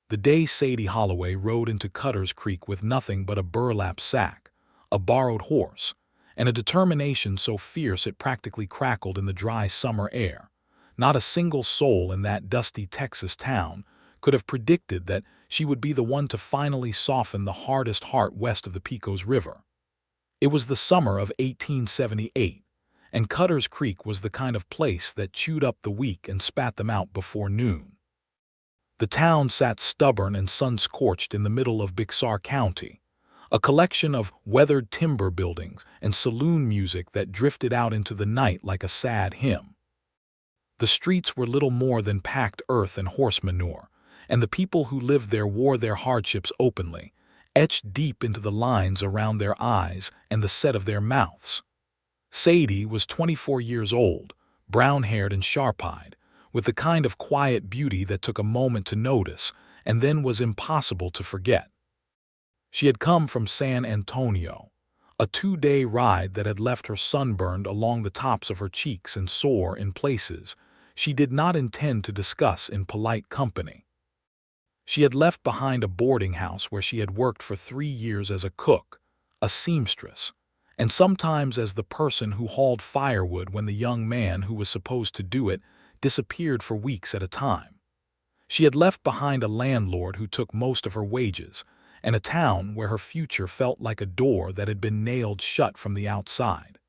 The day Sadie Holloway rode into Cutter's Creek with nothing but a burlap sack, a borrowed horse, and a determination so fierce it practically crackled in the dry summer air. Not a single soul in that dusty Texas town could have predicted that she would be the one to finally soften the hardest heart west of the Pecos River. It was the summer of 1878, and Cutter's Creek was the kind of place that chewed up the weak and spat them out before noon. The town sat stubborn and sun-scorched in the middle of Bixar County, a collection of weathered timber buildings and saloon music that drifted out into the night like a sad hymn. The streets were little more than packed earth and horse manure, and the people who lived there wore their hardships openly, etched deep into the lines around their eyes and the set of their mouths. Sadie was 24 years old, brown-haired and sharp-eyed, with the kind of quiet beauty that took a moment to notice and then was impossible to forget. She had come from San Antonio, a 2-day ride that had left her sunburned along the tops of her cheeks and sore in places she did not intend to discuss in polite company. She had left behind a boarding house where she had worked for 3 years as a cook, a seamstress, and sometimes as the person who hauled firewood when the young man who was supposed to do it disappeared for weeks at a time. She had left behind a landlord who took most of her wages, and a town where her future felt like a door that had been nailed shut from the outside.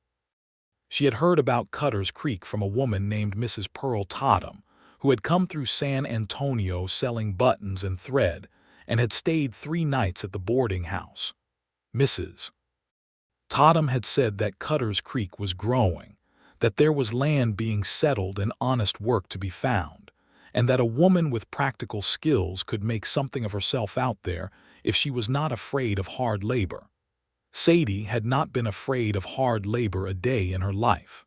She had heard about Cutter's Creek from a woman named Mrs. Pearl Totham, who had come through San Antonio selling buttons and thread, and had stayed 3 nights at the boarding house. Mrs. Totham had said that Cutter's Creek was growing, that there was land being settled and honest work to be found, and that a woman with practical skills could make something of herself out there if she was not afraid of hard labor. Sadie had not been afraid of hard labor a day in her life.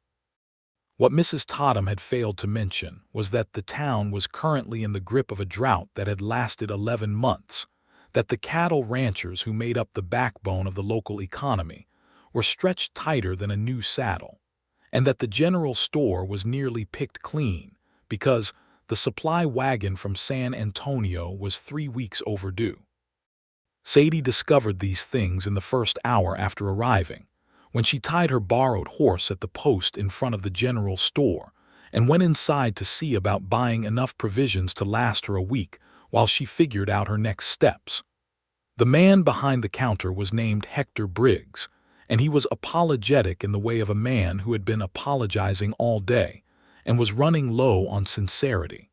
What Mrs. Totham had failed to mention was that the town was currently in the grip of a drought that had lasted 11 months, that the cattle ranchers who made up the backbone of the local economy were stretched tighter than a new saddle, and that the general store was nearly picked clean because the supply wagon from San Antonio was 3 weeks overdue. Sadie discovered these things in the first hour after arriving, when she tied her borrowed horse at the post in front of the general store and went inside to see about buying enough provisions to last her a week while she figured out her next steps. The man behind the counter was named Hector Briggs, and he was apologetic in the way of a man who had been apologizing all day and was running low on sincerity.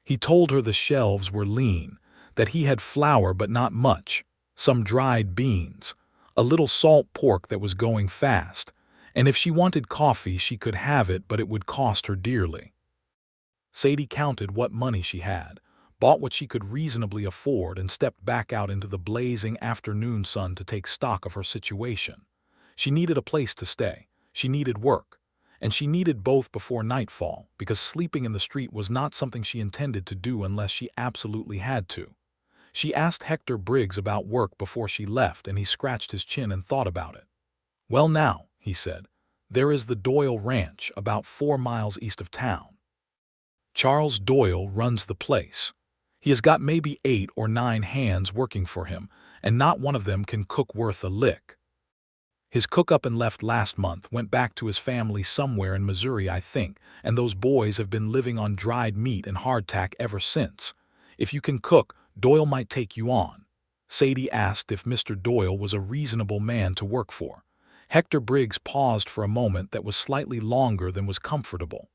He told her the shelves were lean, that he had flour but not much, some dried beans, a little salt pork that was going fast, and if she wanted coffee she could have it, but it would cost her dearly. Sadie counted what money she had, bought what she could reasonably afford, and stepped back out into the blazing afternoon sun to take stock of her situation. She needed a place to stay, she needed work, and she needed both before nightfall, because sleeping in the street was not something she intended to do unless she absolutely had to. She asked Hector Briggs about work before she left, and he scratched his chin and thought about it. "Well now," he said, "there is the Doyle Ranch about 4 miles east of town. Charles Doyle runs the place. He has got maybe 8 or 9 hands working for him, and not one of them can cook worth a lick. His cook-up-and-left last month went back to his family somewhere in Missouri, I think, and those boys have been living on dried meat and hardtack ever since. If you can cook, Doyle might take you on." Sadie asked if Mr. Doyle was a reasonable man to work for. Hector Briggs paused for a moment that was slightly longer than was comfortable.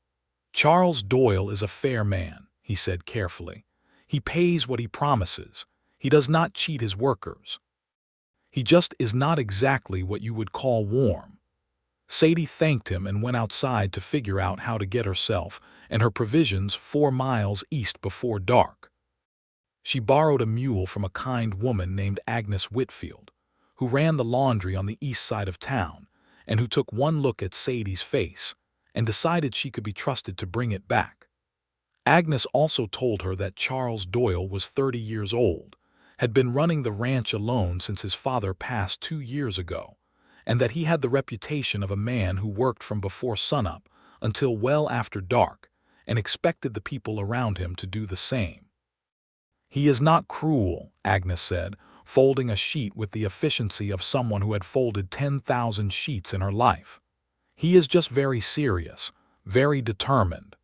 "Charles Doyle is a fair man," he said carefully. "He pays what he promises. He does not cheat his workers. He just is not exactly what you would call warm." Sadie thanked him and went outside to figure out how to get herself and her provisions 4 miles east before dark. She borrowed a mule from a kind woman named Agnes Whitfield, who ran the laundry on the east side of town, and who took one look at Sadie's face and decided she could be trusted to bring it back. Agnes also told her that Charles Doyle was 30 years old, had been running the ranch alone since his father passed 2 years ago, and that he had the reputation of a man who worked from before sunup until well after dark and expected the people around him to do the same. "He is not cruel," Agnes said, folding a sheet with the efficiency of someone who had folded 10,000 sheets in her life. "He is just very serious, very determined.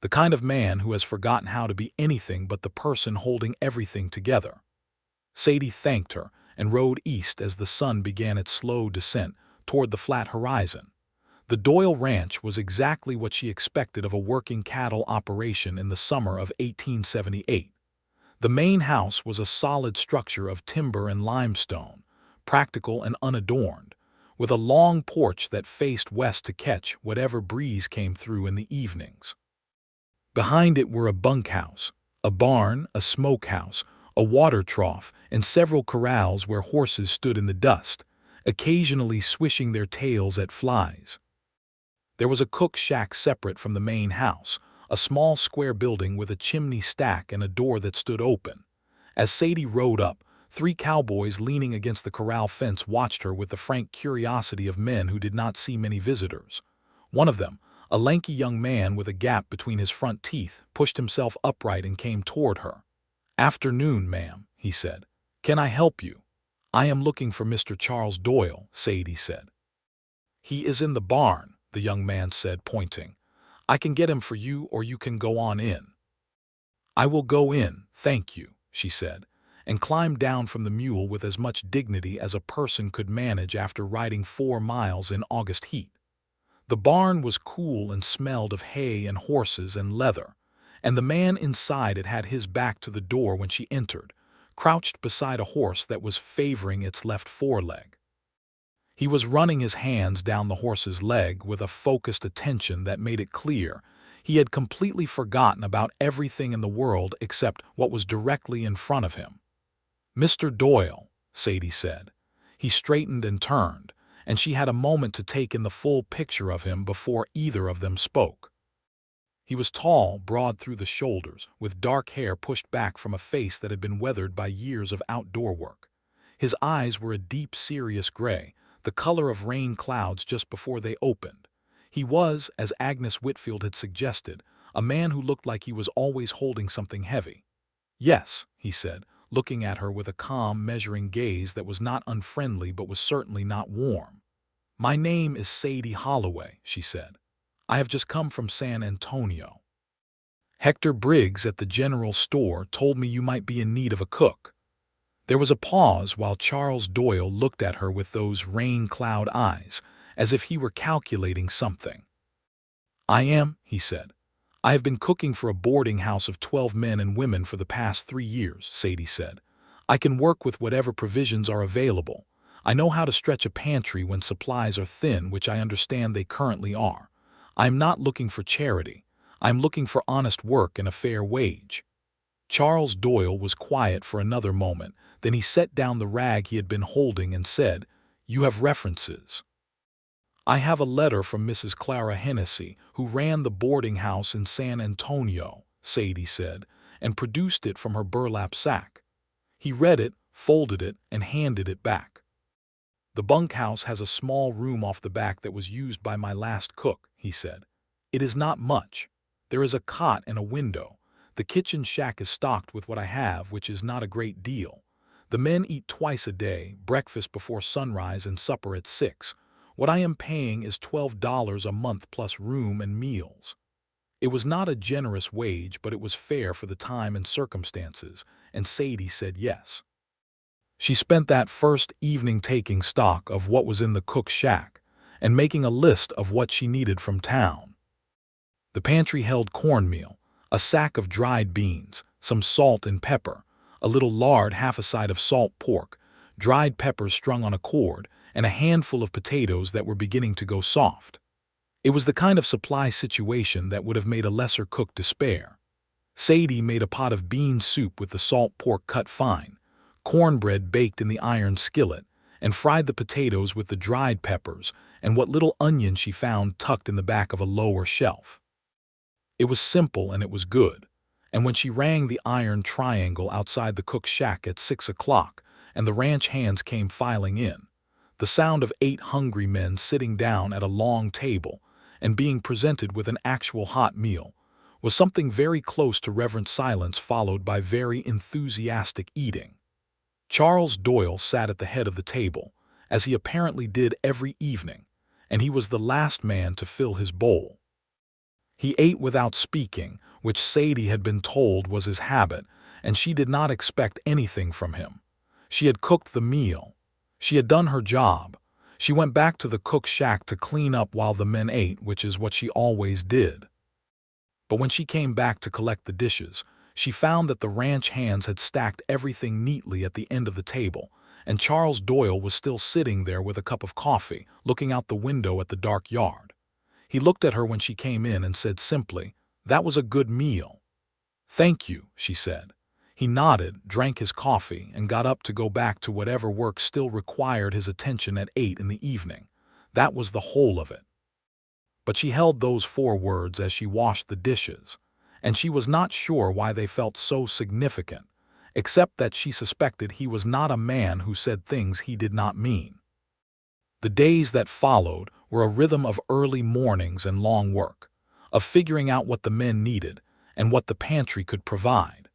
The kind of man who has forgotten how to be anything but the person holding everything together." Sadie thanked her and rode east as the sun began its slow descent toward the flat horizon. The Doyle Ranch was exactly what she expected of a working cattle operation in the summer of 1878. The main house was a solid structure of timber and limestone, practical and unadorned, with a long porch that faced west to catch whatever breeze came through in the evenings. Behind it were a bunkhouse, a barn, a smokehouse, a water trough, and several corrals where horses stood in the dust, occasionally swishing their tails at flies. There was a cook shack separate from the main house, a small square building with a chimney stack and a door that stood open. As Sadie rode up, 3 cowboys leaning against the corral fence watched her with the frank curiosity of men who did not see many visitors. One of them, a lanky young man with a gap between his front teeth, pushed himself upright and came toward her. "Afternoon, ma'am," he said. "Can I help you?" "I am looking for Mr. Charles Doyle," Sadie said. "He is in the barn," the young man said, pointing. "I can get him for you, or you can go on in." "I will go in, thank you," she said, and climbed down from the mule with as much dignity as a person could manage after riding 4 miles in August heat. The barn was cool and smelled of hay and horses and leather, and the man inside it had his back to the door when she entered, crouched beside a horse that was favoring its left foreleg. He was running his hands down the horse's leg with a focused attention that made it clear he had completely forgotten about everything in the world except what was directly in front of him. "Mr. Doyle," Sadie said. He straightened and turned, and she had a moment to take in the full picture of him before either of them spoke. He was tall, broad through the shoulders, with dark hair pushed back from a face that had been weathered by years of outdoor work. His eyes were a deep, serious gray, the color of rain clouds just before they opened. He was, as Agnes Whitfield had suggested, a man who looked like he was always holding something heavy. "Yes," he said, looking at her with a calm, measuring gaze that was not unfriendly but was certainly not warm. "My name is Sadie Holloway," she said. "I have just come from San Antonio. Hector Briggs at the general store told me you might be in need of a cook." There was a pause while Charles Doyle looked at her with those rain-cloud eyes, as if he were calculating something. "I am," he said. "I have been cooking for a boarding house of 12 men and women for the past 3 years, Sadie said. "I can work with whatever provisions are available. I know how to stretch a pantry when supplies are thin, which I understand they currently are. I am not looking for charity. I am looking for honest work and a fair wage." Charles Doyle was quiet for another moment, then he set down the rag he had been holding and said, "You have references." "I have a letter from Mrs. Clara Hennessy, who ran the boarding house in San Antonio," Sadie said, and produced it from her burlap sack. He read it, folded it, and handed it back. "The bunkhouse has a small room off the back that was used by my last cook," he said. "It is not much. There is a cot and a window. The kitchen shack is stocked with what I have, which is not a great deal. The men eat twice a day, breakfast before sunrise and supper at 6. What I am paying is $12 a month plus room and meals." It was not a generous wage, but it was fair for the time and circumstances, and Sadie said yes. She spent that first evening taking stock of what was in the cook shack and making a list of what she needed from town. The pantry held cornmeal, a sack of dried beans, some salt and pepper, a little lard, half a side of salt pork, dried peppers strung on a cord, and a handful of potatoes that were beginning to go soft. It was the kind of supply situation that would have made a lesser cook despair. Sadie made a pot of bean soup with the salt pork cut fine, cornbread baked in the iron skillet, and fried the potatoes with the dried peppers and what little onion she found tucked in the back of a lower shelf. It was simple and it was good, and when she rang the iron triangle outside the cook shack at 6 o'clock and the ranch hands came filing in, the sound of 8 hungry men sitting down at a long table and being presented with an actual hot meal was something very close to reverent silence followed by very enthusiastic eating. Charles Doyle sat at the head of the table, as he apparently did every evening, and he was the last man to fill his bowl. He ate without speaking, which Sadie had been told was his habit, and she did not expect anything from him. She had cooked the meal. She had done her job. She went back to the cook shack to clean up while the men ate, which is what she always did. But when she came back to collect the dishes, she found that the ranch hands had stacked everything neatly at the end of the table, and Charles Doyle was still sitting there with a cup of coffee, looking out the window at the dark yard. He looked at her when she came in and said simply, "That was a good meal." "Thank you," she said. He nodded, drank his coffee, and got up to go back to whatever work still required his attention at 8 in the evening. That was the whole of it. But she held those 4 words as she washed the dishes, and she was not sure why they felt so significant, except that she suspected he was not a man who said things he did not mean. The days that followed were a rhythm of early mornings and long work, of figuring out what the men needed and what the pantry could provide.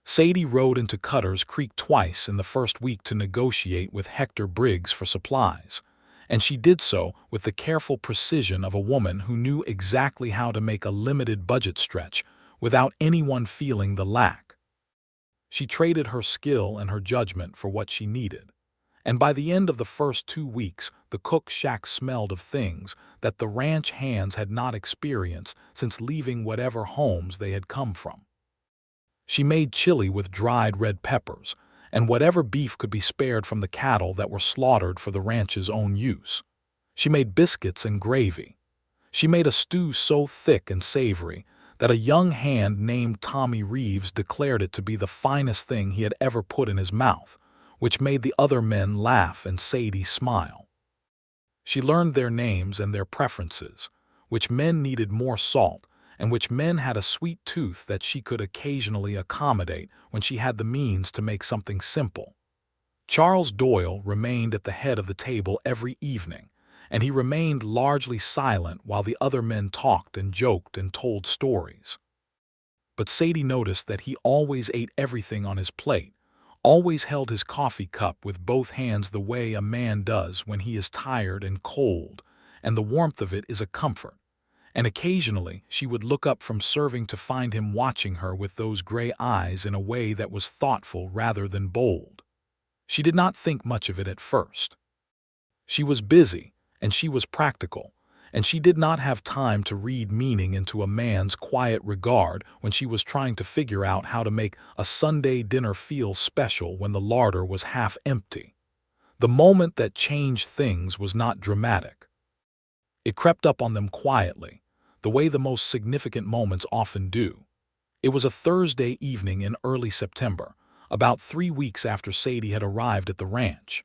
Sadie rode into Cutter's Creek twice in the first week to negotiate with Hector Briggs for supplies, and she did so with the careful precision of a woman who knew exactly how to make a limited budget stretch without anyone feeling the lack. She traded her skill and her judgment for what she needed, and by the end of the first 2 weeks, the cook shack smelled of things that the ranch hands had not experienced since leaving whatever homes they had come from. She made chili with dried red peppers, and whatever beef could be spared from the cattle that were slaughtered for the ranch's own use. She made biscuits and gravy. She made a stew so thick and savory that a young hand named Tommy Reeves declared it to be the finest thing he had ever put in his mouth, which made the other men laugh and Sadie smile. She learned their names and their preferences, which men needed more salt, and which men had a sweet tooth that she could occasionally accommodate when she had the means to make something simple. Charles Doyle remained at the head of the table every evening, and he remained largely silent while the other men talked and joked and told stories. But Sadie noticed that he always ate everything on his plate, always held his coffee cup with both hands the way a man does when he is tired and cold, and the warmth of it is a comfort. And occasionally she would look up from serving to find him watching her with those gray eyes in a way that was thoughtful rather than bold. She did not think much of it at first. She was busy, and she was practical, and she did not have time to read meaning into a man's quiet regard when she was trying to figure out how to make a Sunday dinner feel special when the larder was half empty. The moment that changed things was not dramatic. It crept up on them quietly, the way the most significant moments often do. It was a Thursday evening in early September, about 3 weeks after Sadie had arrived at the ranch.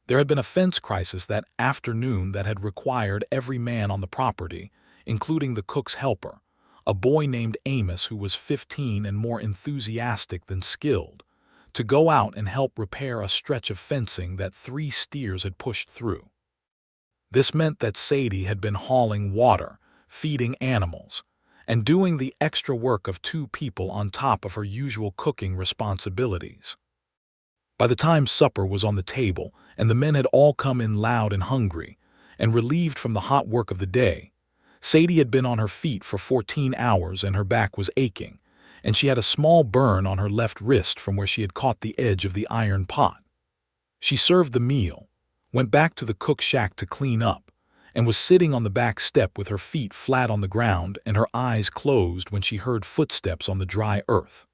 There had been a fence crisis that afternoon that had required every man on the property, including the cook's helper, a boy named Amos who was 15 and more enthusiastic than skilled, to go out and help repair a stretch of fencing that 3 steers had pushed through. This meant that Sadie had been hauling water, feeding animals, and doing the extra work of 2 people on top of her usual cooking responsibilities. By the time supper was on the table and the men had all come in loud and hungry, and relieved from the hot work of the day, Sadie had been on her feet for 14 hours and her back was aching, and she had a small burn on her left wrist from where she had caught the edge of the iron pot. She served the meal, went back to the cook shack to clean up, and was sitting on the back step with her feet flat on the ground and her eyes closed when she heard footsteps on the dry earth.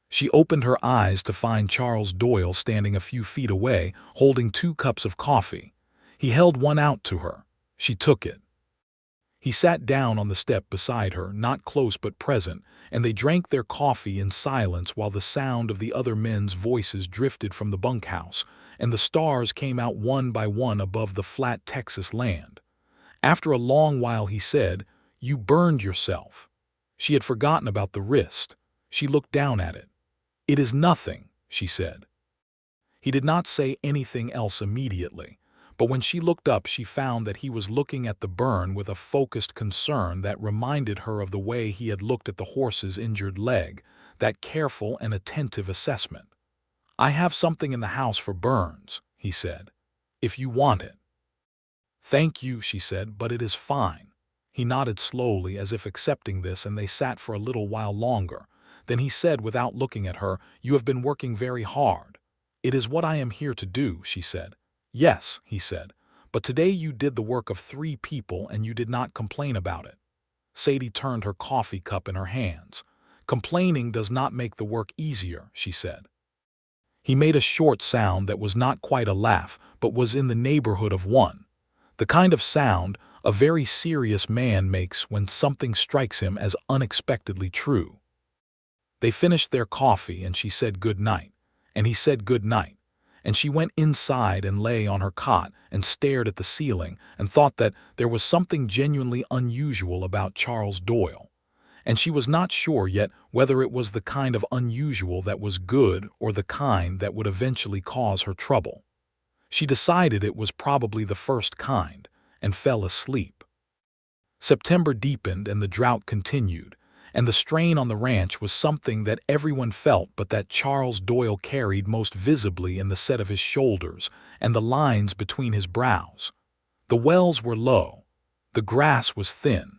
She opened her eyes to find Charles Doyle standing a few feet away, holding 2 cups of coffee. He held one out to her. She took it. He sat down on the step beside her, not close but present, and they drank their coffee in silence while the sound of the other men's voices drifted from the bunkhouse, and the stars came out one by one above the flat Texas land. After a long while he said, "You burned yourself." She had forgotten about the wrist. She looked down at it. "It is nothing," she said. He did not say anything else immediately, But when she looked up, she found that he was looking at the burn with a focused concern that reminded her of the way he had looked at the horse's injured leg, that careful and attentive assessment. "I have something in the house for burns," he said, "if you want it." "Thank you," she said, "but it is fine." He nodded slowly as if accepting this, and they sat for a little while longer. Then he said without looking at her, "You have been working very hard." "It is what I am here to do," she said. "Yes," he said, "but today you did the work of 3 people and you did not complain about it." Sadie turned her coffee cup in her hands. "Complaining does not make the work easier," she said. He made a short sound that was not quite a laugh, but was in the neighborhood of one. The kind of sound a very serious man makes when something strikes him as unexpectedly true. They finished their coffee and she said good night, and he said good night, and she went inside and lay on her cot and stared at the ceiling and thought that there was something genuinely unusual about Charles Doyle, and she was not sure yet whether it was the kind of unusual that was good or the kind that would eventually cause her trouble. She decided it was probably the first kind and fell asleep. September deepened and the drought continued, and the strain on the ranch was something that everyone felt but that Charles Doyle carried most visibly in the set of his shoulders and the lines between his brows. The wells were low. The grass was thin.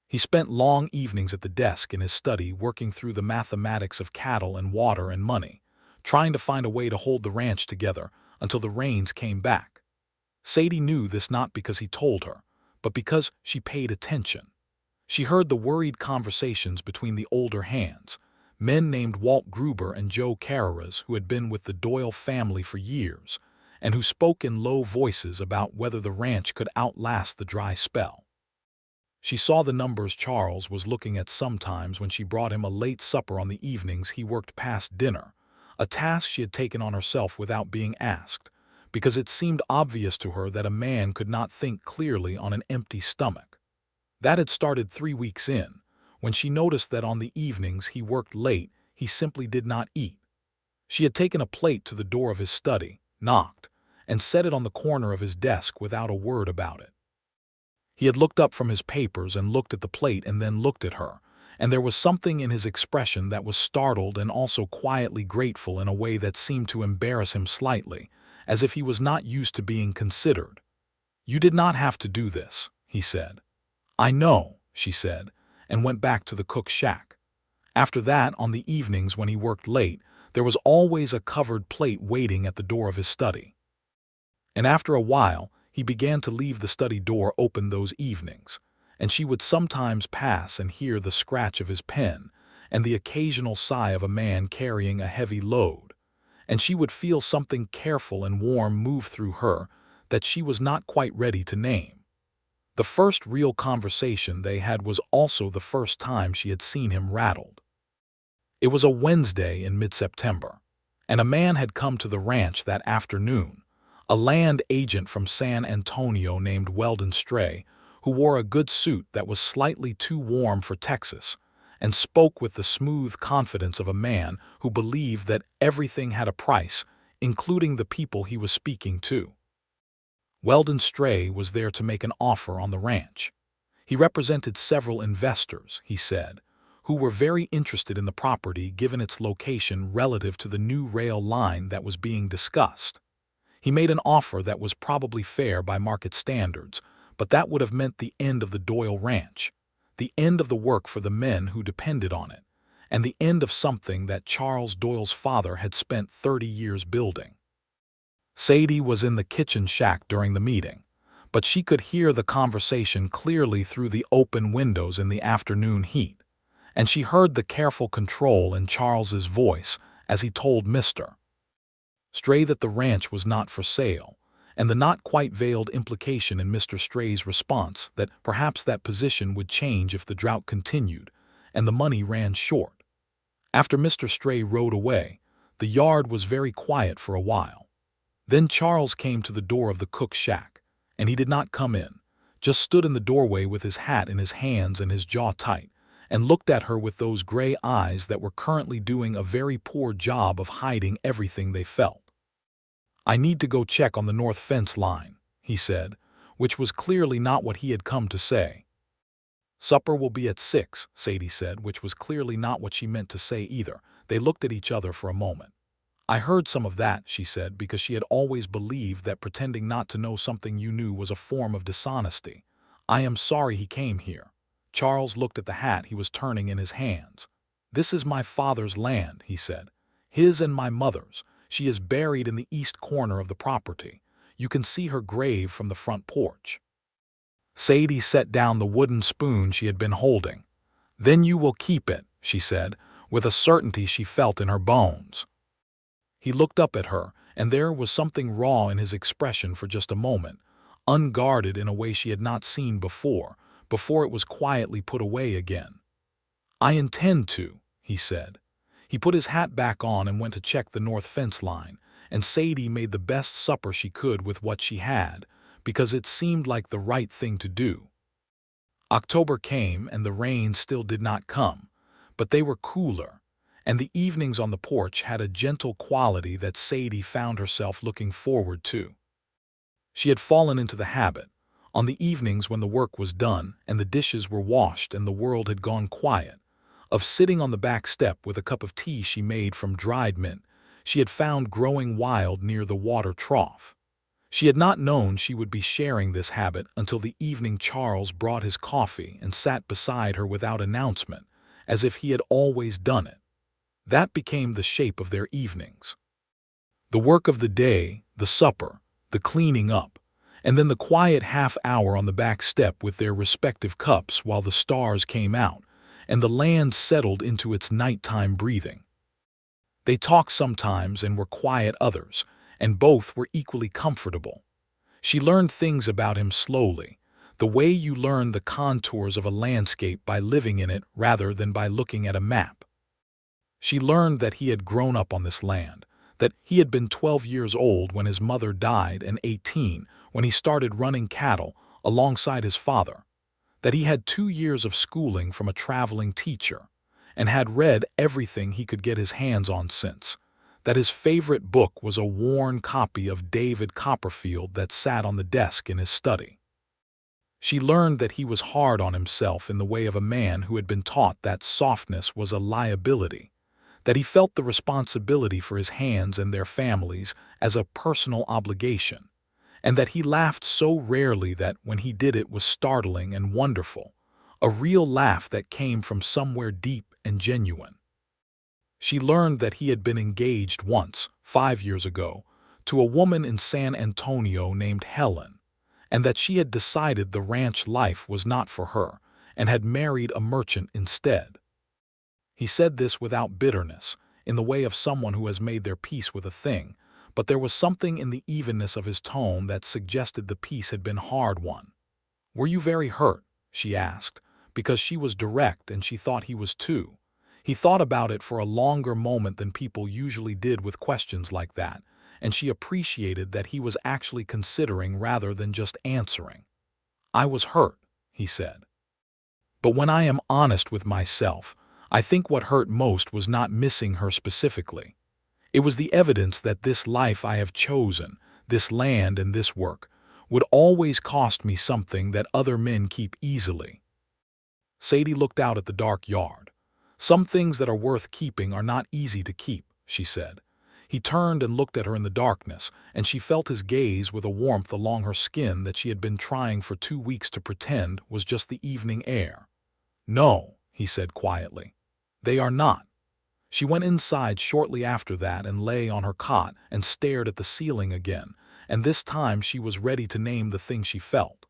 He spent long evenings at the desk in his study working through the mathematics of cattle and water and money, trying to find a way to hold the ranch together until the rains came back. Sadie knew this not because he told her, but because she paid attention. She heard the worried conversations between the older hands, men named Walt Gruber and Joe Carreras, who had been with the Doyle family for years, and who spoke in low voices about whether the ranch could outlast the dry spell. She saw the numbers Charles was looking at sometimes when she brought him a late supper on the evenings he worked past dinner, a task she had taken on herself without being asked, because it seemed obvious to her that a man could not think clearly on an empty stomach. That had started 3 weeks in, when she noticed that on the evenings he worked late, he simply did not eat. She had taken a plate to the door of his study, knocked, and set it on the corner of his desk without a word about it. He had looked up from his papers and looked at the plate and then looked at her, and there was something in his expression that was startled and also quietly grateful in a way that seemed to embarrass him slightly, as if he was not used to being considered. "You did not have to do this," he said. "I know," she said, and went back to the cook's shack. After that, on the evenings when he worked late, there was always a covered plate waiting at the door of his study. And after a while, he began to leave the study door open those evenings, and she would sometimes pass and hear the scratch of his pen and the occasional sigh of a man carrying a heavy load, and she would feel something careful and warm move through her that she was not quite ready to name. The first real conversation they had was also the first time she had seen him rattled. It was a Wednesday in mid-September, and a man had come to the ranch that afternoon, a land agent from San Antonio named Weldon Stray, who wore a good suit that was slightly too warm for Texas, and spoke with the smooth confidence of a man who believed that everything had a price, including the people he was speaking to. Weldon Stray was there to make an offer on the ranch. He represented several investors, he said, who were very interested in the property given its location relative to the new rail line that was being discussed. He made an offer that was probably fair by market standards, but that would have meant the end of the Doyle Ranch, the end of the work for the men who depended on it, and the end of something that Charles Doyle's father had spent 30 years building. Sadie was in the kitchen shack during the meeting, but she could hear the conversation clearly through the open windows in the afternoon heat, and she heard the careful control in Charles's voice as he told Mr. Stray that the ranch was not for sale, and the not quite veiled implication in Mr. Stray's response that perhaps that position would change if the drought continued and the money ran short. After Mr. Stray rode away, the yard was very quiet for a while. Then Charles came to the door of the cook's shack, and he did not come in, just stood in the doorway with his hat in his hands and his jaw tight, and looked at her with those gray eyes that were currently doing a very poor job of hiding everything they felt. "I need to go check on the north fence line," he said, which was clearly not what he had come to say. "Supper will be at 6, Sadie said, which was clearly not what she meant to say either. They looked at each other for a moment. "I heard some of that," she said, because she had always believed that pretending not to know something you knew was a form of dishonesty. "I am sorry he came here." Charles looked at the hat he was turning in his hands. "This is my father's land," he said. "His and my mother's. She is buried in the east corner of the property. You can see her grave from the front porch." Sadie set down the wooden spoon she had been holding. "Then you will keep it," she said, with a certainty she felt in her bones. He looked up at her, and there was something raw in his expression for just a moment, unguarded in a way she had not seen before it was quietly put away again. "I intend to," he said. He put his hat back on and went to check the north fence line, and Sadie made the best supper she could with what she had, because it seemed like the right thing to do. October came and the rain still did not come, but they were cooler, and the evenings on the porch had a gentle quality that Sadie found herself looking forward to. She had fallen into the habit, on the evenings when the work was done and the dishes were washed and the world had gone quiet, of sitting on the back step with a cup of tea she made from dried mint she had found growing wild near the water trough. She had not known she would be sharing this habit until the evening Charles brought his coffee and sat beside her without announcement, as if he had always done it. That became the shape of their evenings. The work of the day, the supper, the cleaning up, and then the quiet half-hour on the back step with their respective cups while the stars came out and the land settled into its nighttime breathing. They talked sometimes and were quiet others, and both were equally comfortable. She learned things about him slowly, the way you learn the contours of a landscape by living in it rather than by looking at a map. She learned that he had grown up on this land, that he had been 12 years old when his mother died and 18 when he started running cattle alongside his father, that he had 2 years of schooling from a traveling teacher, and had read everything he could get his hands on since, that his favorite book was a worn copy of David Copperfield that sat on the desk in his study. She learned that he was hard on himself in the way of a man who had been taught that softness was a liability, that he felt the responsibility for his hands and their families as a personal obligation, and that he laughed so rarely that when he did it was startling and wonderful, a real laugh that came from somewhere deep and genuine. She learned that he had been engaged once, 5 years ago, to a woman in San Antonio named Helen, and that she had decided the ranch life was not for her and had married a merchant instead. He said this without bitterness, in the way of someone who has made their peace with a thing, but there was something in the evenness of his tone that suggested the peace had been hard won. "Were you very hurt?" she asked, because she was direct and she thought he was too. He thought about it for a longer moment than people usually did with questions like that, and she appreciated that he was actually considering rather than just answering. "I was hurt," he said. "But when I am honest with myself, I think what hurt most was not missing her specifically. It was the evidence that this life I have chosen, this land and this work, would always cost me something that other men keep easily." Sadie looked out at the dark yard. "Some things that are worth keeping are not easy to keep," she said. He turned and looked at her in the darkness, and she felt his gaze with a warmth along her skin that she had been trying for 2 weeks to pretend was just the evening air. "No," he said quietly. "They are not." She went inside shortly after that and lay on her cot and stared at the ceiling again, and this time she was ready to name the thing she felt.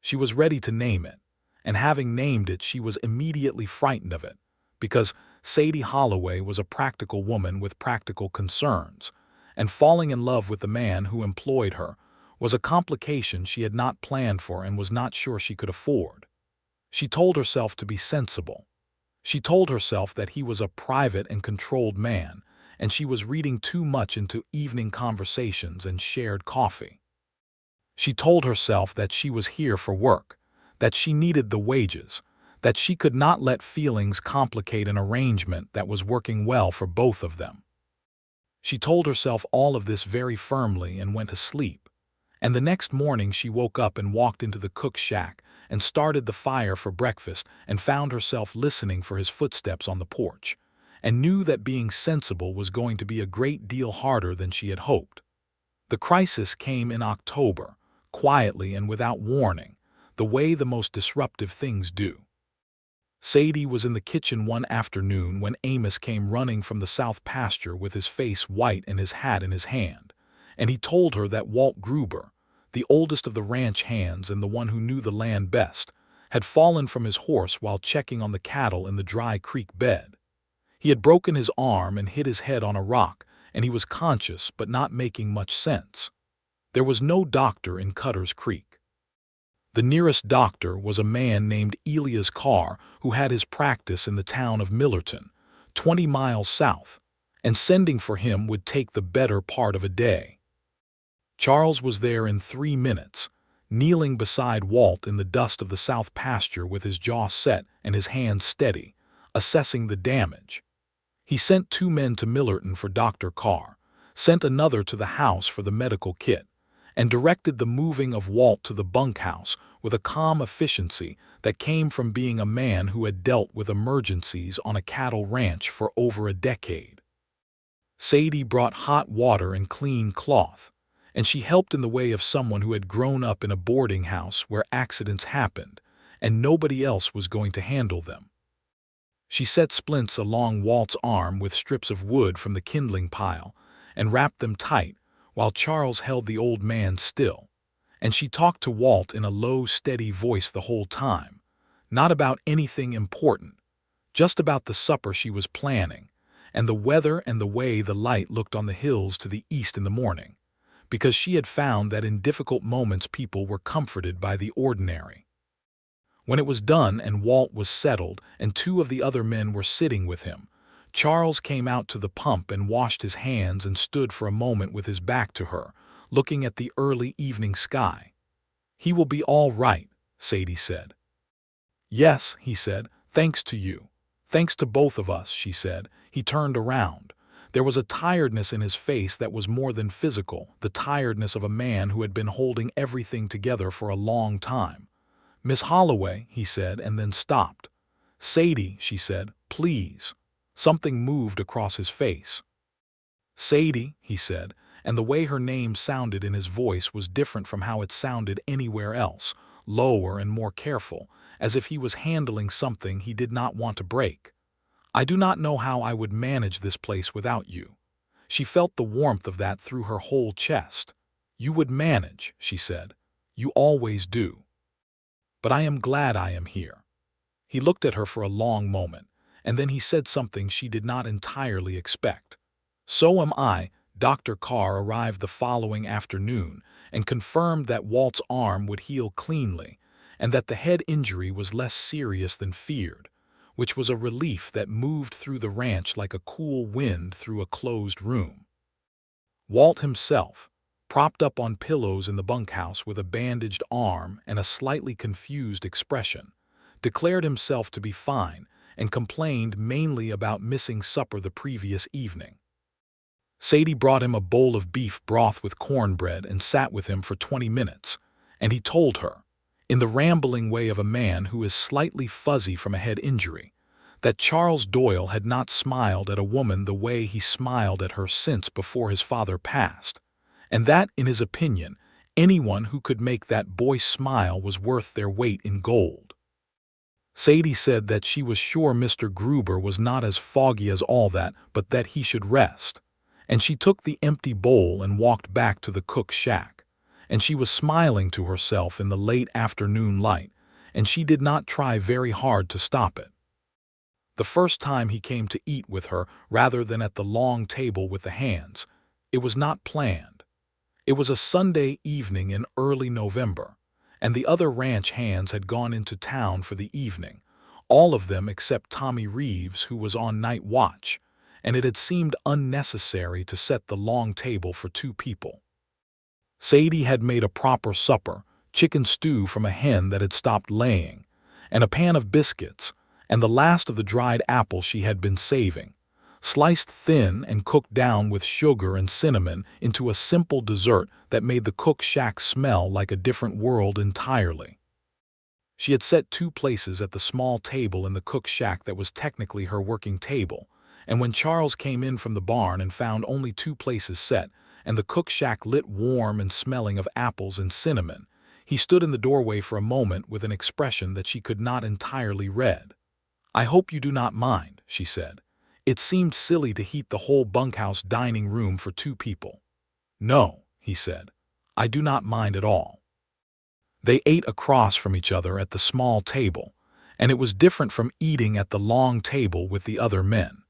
She was ready to name it, and having named it she was immediately frightened of it, because Sadie Holloway was a practical woman with practical concerns, and falling in love with the man who employed her was a complication she had not planned for and was not sure she could afford. She told herself to be sensible. She told herself that he was a private and controlled man, and she was reading too much into evening conversations and shared coffee. She told herself that she was here for work, that she needed the wages, that she could not let feelings complicate an arrangement that was working well for both of them. She told herself all of this very firmly and went to sleep. And the next morning she woke up and walked into the cook's shack and started the fire for breakfast and found herself listening for his footsteps on the porch, and knew that being sensible was going to be a great deal harder than she had hoped. The crisis came in October, quietly and without warning, the way the most disruptive things do. Sadie was in the kitchen one afternoon when Amos came running from the south pasture with his face white and his hat in his hand, and he told her that Walt Gruber, the oldest of the ranch hands and the one who knew the land best, had fallen from his horse while checking on the cattle in the dry creek bed. He had broken his arm and hit his head on a rock, and he was conscious but not making much sense. There was no doctor in Cutter's Creek. The nearest doctor was a man named Elias Carr who had his practice in the town of Millerton, 20 miles south, and sending for him would take the better part of a day. Charles was there in 3 minutes, kneeling beside Walt in the dust of the south pasture with his jaw set and his hands steady, assessing the damage. He sent 2 men to Millerton for Dr. Carr, sent another to the house for the medical kit, and directed the moving of Walt to the bunkhouse with a calm efficiency that came from being a man who had dealt with emergencies on a cattle ranch for over a decade. Sadie brought hot water and clean cloth, and she helped in the way of someone who had grown up in a boarding house where accidents happened, and nobody else was going to handle them. She set splints along Walt's arm with strips of wood from the kindling pile and wrapped them tight while Charles held the old man still, and she talked to Walt in a low, steady voice the whole time, not about anything important, just about the supper she was planning, and the weather and the way the light looked on the hills to the east in the morning, because she had found that in difficult moments people were comforted by the ordinary. When it was done and Walt was settled and 2 of the other men were sitting with him, Charles came out to the pump and washed his hands and stood for a moment with his back to her, looking at the early evening sky. "He will be all right," Sadie said. "Yes," he said, "thanks to you. Thanks to both of us," she said. He turned around. There was a tiredness in his face that was more than physical, the tiredness of a man who had been holding everything together for a long time. "Miss Holloway," he said, and then stopped. "Sadie," she said, "please." Something moved across his face. "Sadie," he said, and the way her name sounded in his voice was different from how it sounded anywhere else, lower and more careful, as if he was handling something he did not want to break. "I do not know how I would manage this place without you." She felt the warmth of that through her whole chest. "You would manage," she said. "You always do. But I am glad I am here." He looked at her for a long moment, and then he said something she did not entirely expect. "So am I." Dr. Carr arrived the following afternoon and confirmed that Walt's arm would heal cleanly and that the head injury was less serious than feared, which was a relief that moved through the ranch like a cool wind through a closed room. Walt himself, propped up on pillows in the bunkhouse with a bandaged arm and a slightly confused expression, declared himself to be fine and complained mainly about missing supper the previous evening. Sadie brought him a bowl of beef broth with cornbread and sat with him for 20 minutes, and he told her, in the rambling way of a man who is slightly fuzzy from a head injury, that Charles Doyle had not smiled at a woman the way he smiled at her since before his father passed, and that, in his opinion, anyone who could make that boy smile was worth their weight in gold. Sadie said that she was sure Mr. Gruber was not as foggy as all that, but that he should rest, and she took the empty bowl and walked back to the cook's shack, and she was smiling to herself in the late afternoon light, and she did not try very hard to stop it. The first time he came to eat with her rather than at the long table with the hands, it was not planned. It was a Sunday evening in early November, and the other ranch hands had gone into town for the evening, all of them except Tommy Reeves, who was on night watch, and it had seemed unnecessary to set the long table for 2 people. Sadie had made a proper supper, chicken stew from a hen that had stopped laying, and a pan of biscuits, and the last of the dried apples she had been saving, sliced thin and cooked down with sugar and cinnamon into a simple dessert that made the cook shack smell like a different world entirely. She had set 2 places at the small table in the cook shack that was technically her working table, and when Charles came in from the barn and found only 2 places set, and the cook shack lit warm and smelling of apples and cinnamon, he stood in the doorway for a moment with an expression that she could not entirely read. "I hope you do not mind," she said. It seemed silly to heat the whole bunkhouse dining room for 2 people. "No," he said, "I do not mind at all." They ate across from each other at the small table, and it was different from eating at the long table with the other men.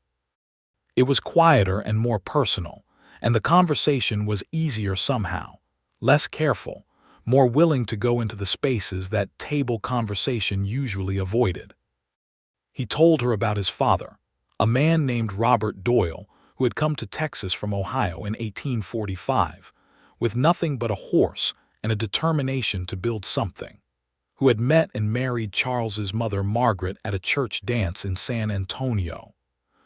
It was quieter and more personal, and the conversation was easier somehow, less careful, more willing to go into the spaces that table conversation usually avoided. He told her about his father, a man named Robert Doyle, who had come to Texas from Ohio in 1845, with nothing but a horse and a determination to build something, who had met and married Charles's mother Margaret at a church dance in San Antonio,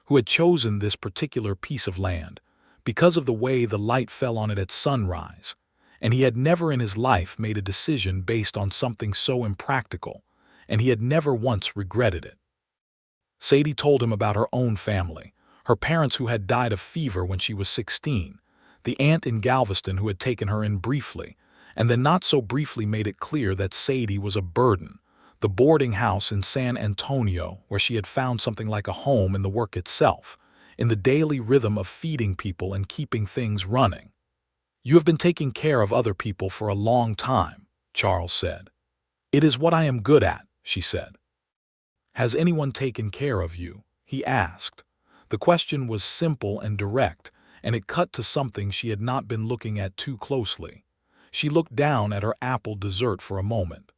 who had chosen this particular piece of land because of the way the light fell on it at sunrise, and he had never in his life made a decision based on something so impractical, and he had never once regretted it. Sadie told him about her own family, her parents who had died of fever when she was 16, the aunt in Galveston who had taken her in briefly, and then not so briefly made it clear that Sadie was a burden, the boarding house in San Antonio where she had found something like a home in the work itself, in the daily rhythm of feeding people and keeping things running. "You have been taking care of other people for a long time," Charles said. "It is what I am good at," she said. "Has anyone taken care of you?" he asked. The question was simple and direct, and it cut to something she had not been looking at too closely. She looked down at her apple dessert for a moment.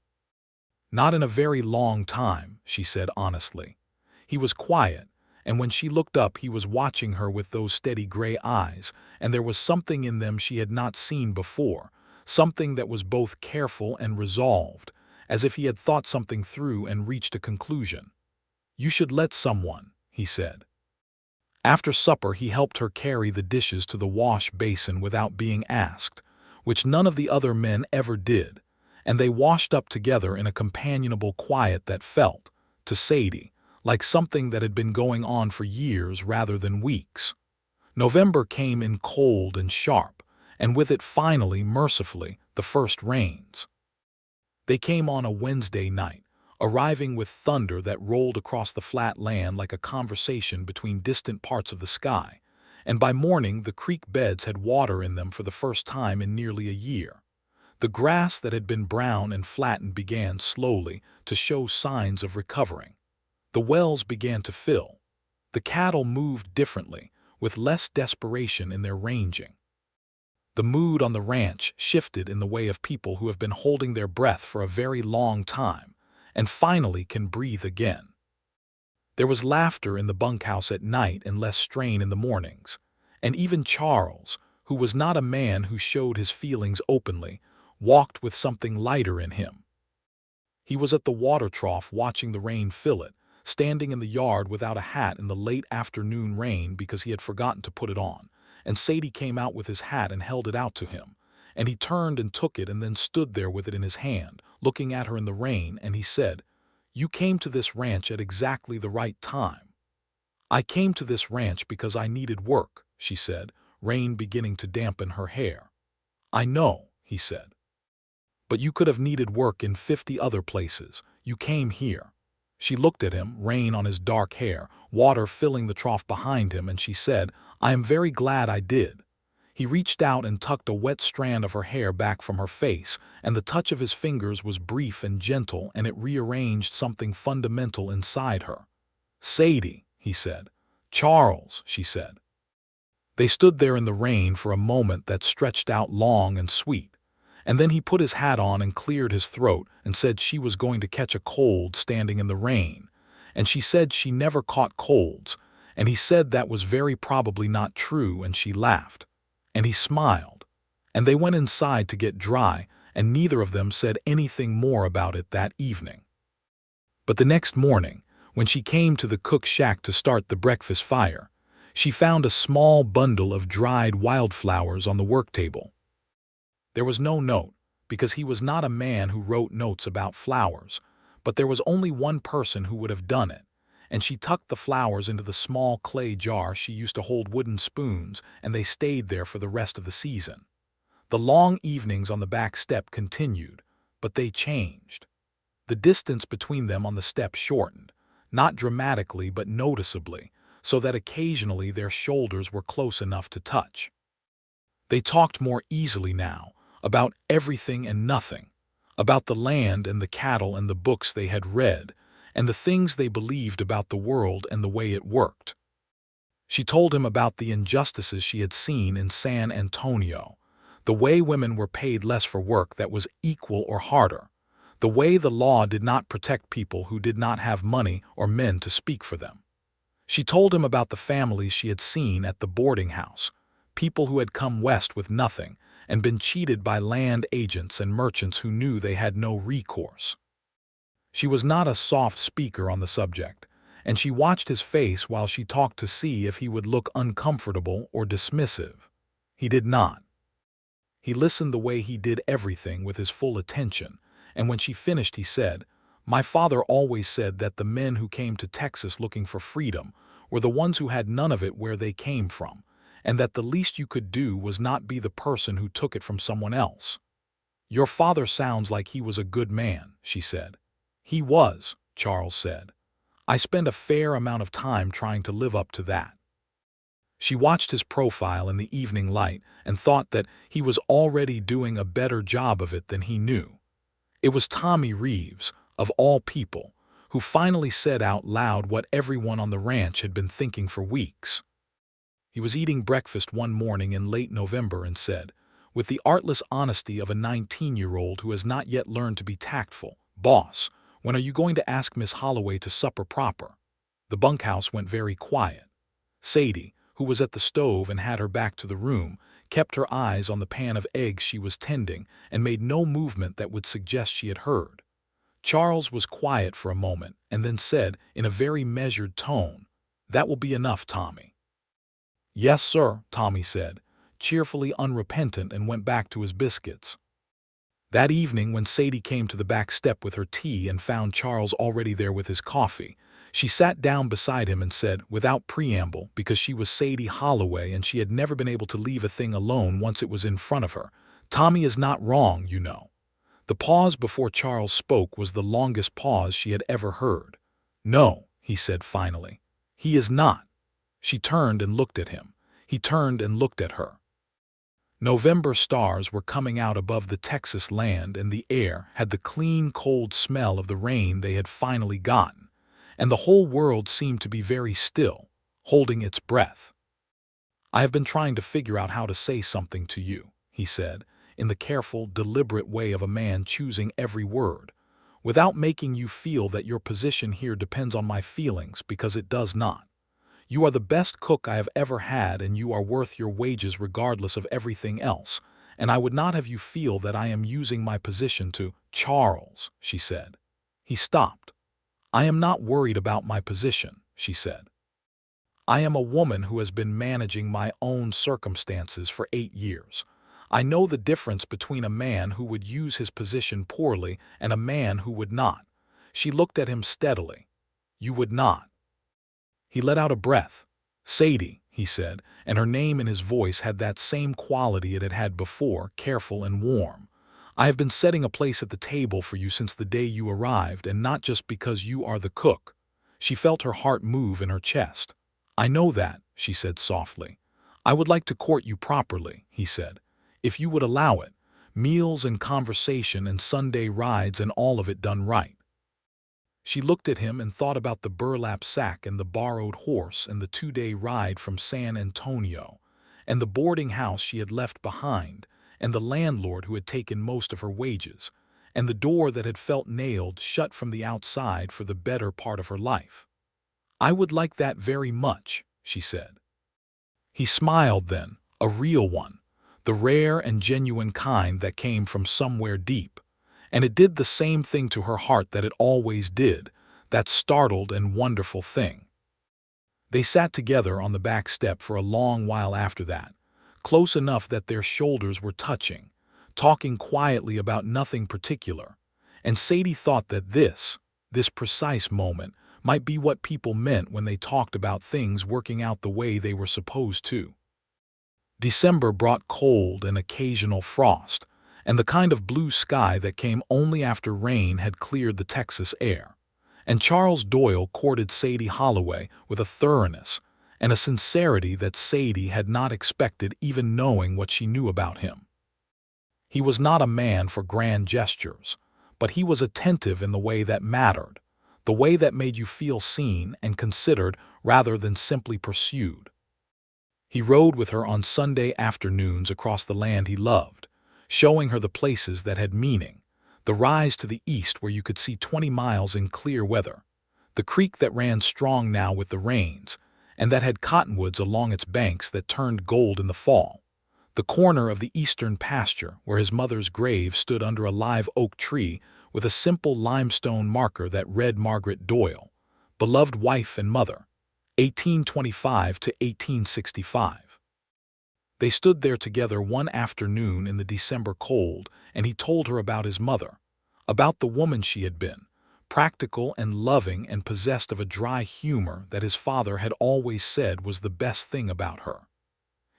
"Not in a very long time," she said honestly. He was quiet, and when she looked up he was watching her with those steady gray eyes, and there was something in them she had not seen before, something that was both careful and resolved, as if he had thought something through and reached a conclusion. "You should let someone," he said. After supper he helped her carry the dishes to the wash basin without being asked, which none of the other men ever did, and they washed up together in a companionable quiet that felt, to Sadie, like something that had been going on for years rather than weeks. November came in cold and sharp, and with it finally, mercifully, the first rains. They came on a Wednesday night, arriving with thunder that rolled across the flat land like a conversation between distant parts of the sky, and by morning the creek beds had water in them for the first time in nearly a year. The grass that had been brown and flattened began slowly to show signs of recovering. The wells began to fill. The cattle moved differently, with less desperation in their ranging. The mood on the ranch shifted in the way of people who have been holding their breath for a very long time and finally can breathe again. There was laughter in the bunkhouse at night and less strain in the mornings, and even Charles, who was not a man who showed his feelings openly, walked with something lighter in him. He was at the water trough watching the rain fill it, standing in the yard without a hat in the late afternoon rain because he had forgotten to put it on, and Sadie came out with his hat and held it out to him, and he turned and took it and then stood there with it in his hand, looking at her in the rain, and he said, "You came to this ranch at exactly the right time." "I came to this ranch because I needed work," she said, rain beginning to dampen her hair. "I know," he said. "But you could have needed work in 50 other places. You came here." She looked at him, rain on his dark hair, water filling the trough behind him, and she said, "I am very glad I did." He reached out and tucked a wet strand of her hair back from her face, and the touch of his fingers was brief and gentle, and it rearranged something fundamental inside her. "Sadie," he said. "Charles," she said. They stood there in the rain for a moment that stretched out long and sweet. And then he put his hat on and cleared his throat and said she was going to catch a cold standing in the rain, and she said she never caught colds, and he said that was very probably not true, and she laughed. And he smiled. And they went inside to get dry, and neither of them said anything more about it that evening. But the next morning, when she came to the cook shack to start the breakfast fire, She found a small bundle of dried wildflowers on the work table. There was no note, because he was not a man who wrote notes about flowers, but there was only one person who would have done it, and she tucked the flowers into the small clay jar she used to hold wooden spoons, and they stayed there for the rest of the season. The long evenings on the back step continued, but they changed. The distance between them on the step shortened, not dramatically but noticeably, so that occasionally their shoulders were close enough to touch. They talked more easily now, about everything and nothing, about the land and the cattle and the books they had read, and the things they believed about the world and the way it worked. She told him about the injustices she had seen in San Antonio, the way women were paid less for work that was equal or harder, the way the law did not protect people who did not have money or men to speak for them. She told him about the families she had seen at the boarding house, people who had come west with nothing and been cheated by land agents and merchants who knew they had no recourse. She was not a soft speaker on the subject, and she watched his face while she talked to see if he would look uncomfortable or dismissive. He did not. He listened the way he did everything with his full attention, and when she finished he said, "My father always said that the men who came to Texas looking for freedom were the ones who had none of it where they came from, and that the least you could do was not be the person who took it from someone else." "Your father sounds like he was a good man," she said. "He was," Charles said. "I spend a fair amount of time trying to live up to that." She watched his profile in the evening light and thought that he was already doing a better job of it than he knew. It was Tommy Reeves, of all people, who finally said out loud what everyone on the ranch had been thinking for weeks. He was eating breakfast one morning in late November and said, with the artless honesty of a 19-year-old who has not yet learned to be tactful, "Boss, when are you going to ask Miss Holloway to supper proper?" The bunkhouse went very quiet. Sadie, who was at the stove and had her back to the room, kept her eyes on the pan of eggs she was tending and made no movement that would suggest she had heard. Charles was quiet for a moment and then said in a very measured tone, "That will be enough, Tommy." "Yes, sir," Tommy said, cheerfully unrepentant, and went back to his biscuits. That evening, when Sadie came to the back step with her tea and found Charles already there with his coffee, she sat down beside him and said, without preamble, because she was Sadie Holloway and she had never been able to leave a thing alone once it was in front of her, "Tommy is not wrong, you know." The pause before Charles spoke was the longest pause she had ever heard. "No," he said finally, "he is not." She turned and looked at him. He turned and looked at her. November stars were coming out above the Texas land, and the air had the clean, cold smell of the rain they had finally gotten, and the whole world seemed to be very still, holding its breath. "I have been trying to figure out how to say something to you," he said, in the careful, deliberate way of a man choosing every word, "without making you feel that your position here depends on my feelings, because it does not. You are the best cook I have ever had, and you are worth your wages regardless of everything else, and I would not have you feel that I am using my position to—" "Charles," she said. He stopped. "I am not worried about my position," she said. "I am a woman who has been managing my own circumstances for 8 years. I know the difference between a man who would use his position poorly and a man who would not." She looked at him steadily. "You would not." He let out a breath. "Sadie," he said, and her name in his voice had that same quality it had had before, careful and warm. "I have been setting a place at the table for you since the day you arrived, and not just because you are the cook." She felt her heart move in her chest. "I know that," she said softly. "I would like to court you properly," he said, "if you would allow it. Meals and conversation and Sunday rides and all of it done right." She looked at him and thought about the burlap sack and the borrowed horse and the 2-day ride from San Antonio, and the boarding house she had left behind, and the landlord who had taken most of her wages, and the door that had felt nailed shut from the outside for the better part of her life. "I would like that very much," she said. He smiled then, a real one, the rare and genuine kind that came from somewhere deep. And it did the same thing to her heart that it always did, that startled and wonderful thing. They sat together on the back step for a long while after that, close enough that their shoulders were touching, talking quietly about nothing particular. And Sadie thought that this precise moment, might be what people meant when they talked about things working out the way they were supposed to. December brought cold and occasional frost, and the kind of blue sky that came only after rain had cleared the Texas air. And Charles Doyle courted Sadie Holloway with a thoroughness and a sincerity that Sadie had not expected, even knowing what she knew about him. He was not a man for grand gestures, but he was attentive in the way that mattered, the way that made you feel seen and considered rather than simply pursued. He rode with her on Sunday afternoons across the land he loved, showing her the places that had meaning, the rise to the east where you could see 20 miles in clear weather, the creek that ran strong now with the rains, and that had cottonwoods along its banks that turned gold in the fall, the corner of the eastern pasture where his mother's grave stood under a live oak tree with a simple limestone marker that read Margaret Doyle, beloved wife and mother, 1825 to 1865. They stood there together one afternoon in the December cold, and he told her about his mother, about the woman she had been, practical and loving and possessed of a dry humor that his father had always said was the best thing about her.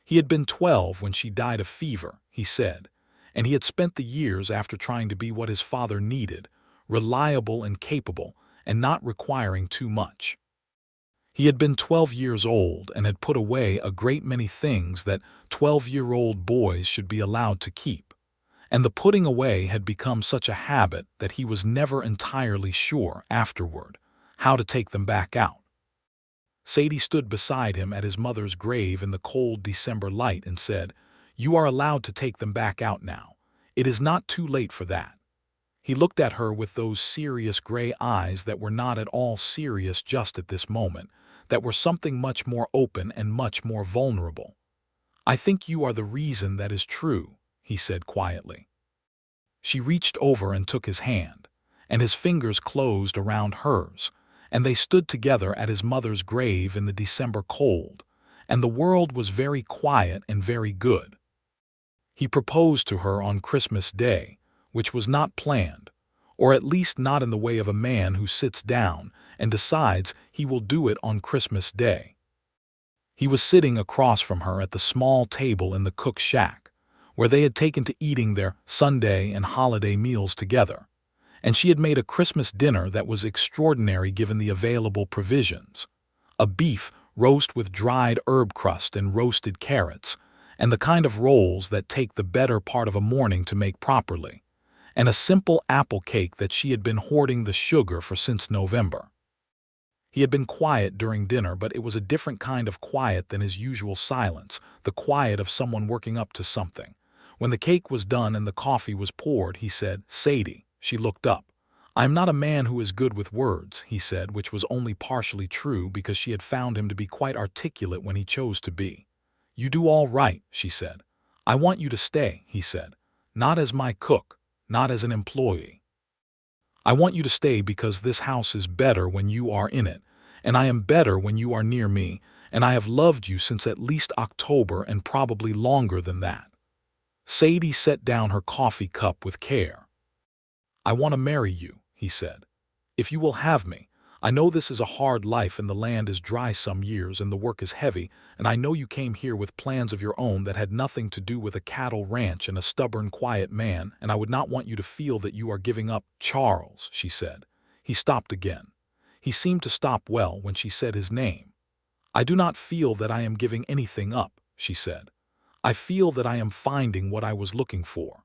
He had been 12 when she died of fever, he said, and he had spent the years after trying to be what his father needed, reliable and capable, and not requiring too much. He had been 12 years old and had put away a great many things that 12-year-old boys should be allowed to keep, and the putting away had become such a habit that he was never entirely sure afterward how to take them back out. Sadie stood beside him at his mother's grave in the cold December light and said, "You are allowed to take them back out now. It is not too late for that." He looked at her with those serious gray eyes that were not at all serious just at this moment, that were something much more open and much more vulnerable. "I think you are the reason that is true," he said quietly. She reached over and took his hand, and his fingers closed around hers, and they stood together at his mother's grave in the December cold, and the world was very quiet and very good. He proposed to her on Christmas Day, which was not planned, or at least not in the way of a man who sits down and decides he will do it on Christmas Day. He was sitting across from her at the small table in the cook shack, where they had taken to eating their Sunday and holiday meals together, and she had made a Christmas dinner that was extraordinary given the available provisions: a beef roast with dried herb crust and roasted carrots, and the kind of rolls that take the better part of a morning to make properly, and a simple apple cake that she had been hoarding the sugar for since November. He had been quiet during dinner, but it was a different kind of quiet than his usual silence, the quiet of someone working up to something. When the cake was done and the coffee was poured, he said, "Sadie." She looked up. "I am not a man who is good with words," he said, which was only partially true because she had found him to be quite articulate when he chose to be. "You do all right," she said. "I want you to stay," he said. "Not as my cook, not as an employee. I want you to stay because this house is better when you are in it, and I am better when you are near me, and I have loved you since at least October and probably longer than that." Sadie set down her coffee cup with care. "I want to marry you," he said. "If you will have me. I know this is a hard life and the land is dry some years and the work is heavy, and I know you came here with plans of your own that had nothing to do with a cattle ranch and a stubborn, quiet man, and I would not want you to feel that you are giving up." "Charles," she said. He stopped again. He seemed to stop well when she said his name. "I do not feel that I am giving anything up," she said. "I feel that I am finding what I was looking for."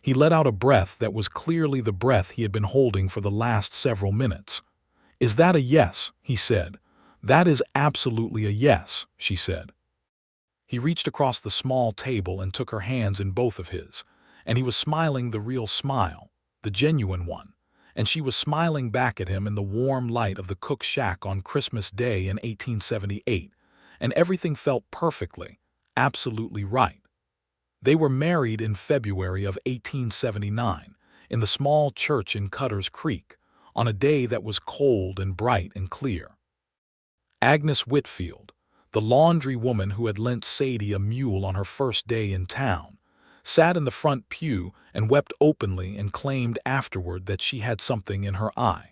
He let out a breath that was clearly the breath he had been holding for the last several minutes. "Is that a yes?" he said. "That is absolutely a yes," she said. He reached across the small table and took her hands in both of his, and he was smiling the real smile, the genuine one, and she was smiling back at him in the warm light of the cook shack on Christmas Day in 1878, and everything felt perfectly, absolutely right. They were married in February of 1879, in the small church in Cutter's Creek, on a day that was cold and bright and clear. Agnes Whitfield, the laundry woman who had lent Sadie a mule on her first day in town, sat in the front pew and wept openly and claimed afterward that she had something in her eye.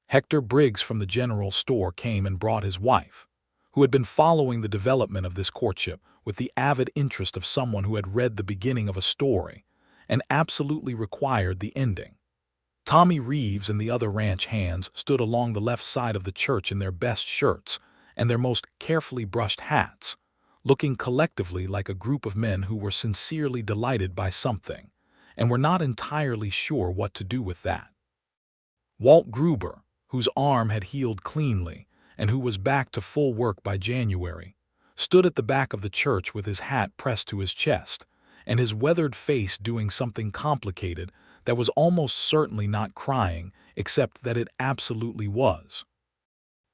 Hector Briggs from the general store came and brought his wife, who had been following the development of this courtship with the avid interest of someone who had read the beginning of a story and absolutely required the ending. Tommy Reeves and the other ranch hands stood along the left side of the church in their best shirts and their most carefully brushed hats, looking collectively like a group of men who were sincerely delighted by something and were not entirely sure what to do with that. Walt Gruber, whose arm had healed cleanly and who was back to full work by January, stood at the back of the church with his hat pressed to his chest and his weathered face doing something complicated that was almost certainly not crying, except that it absolutely was.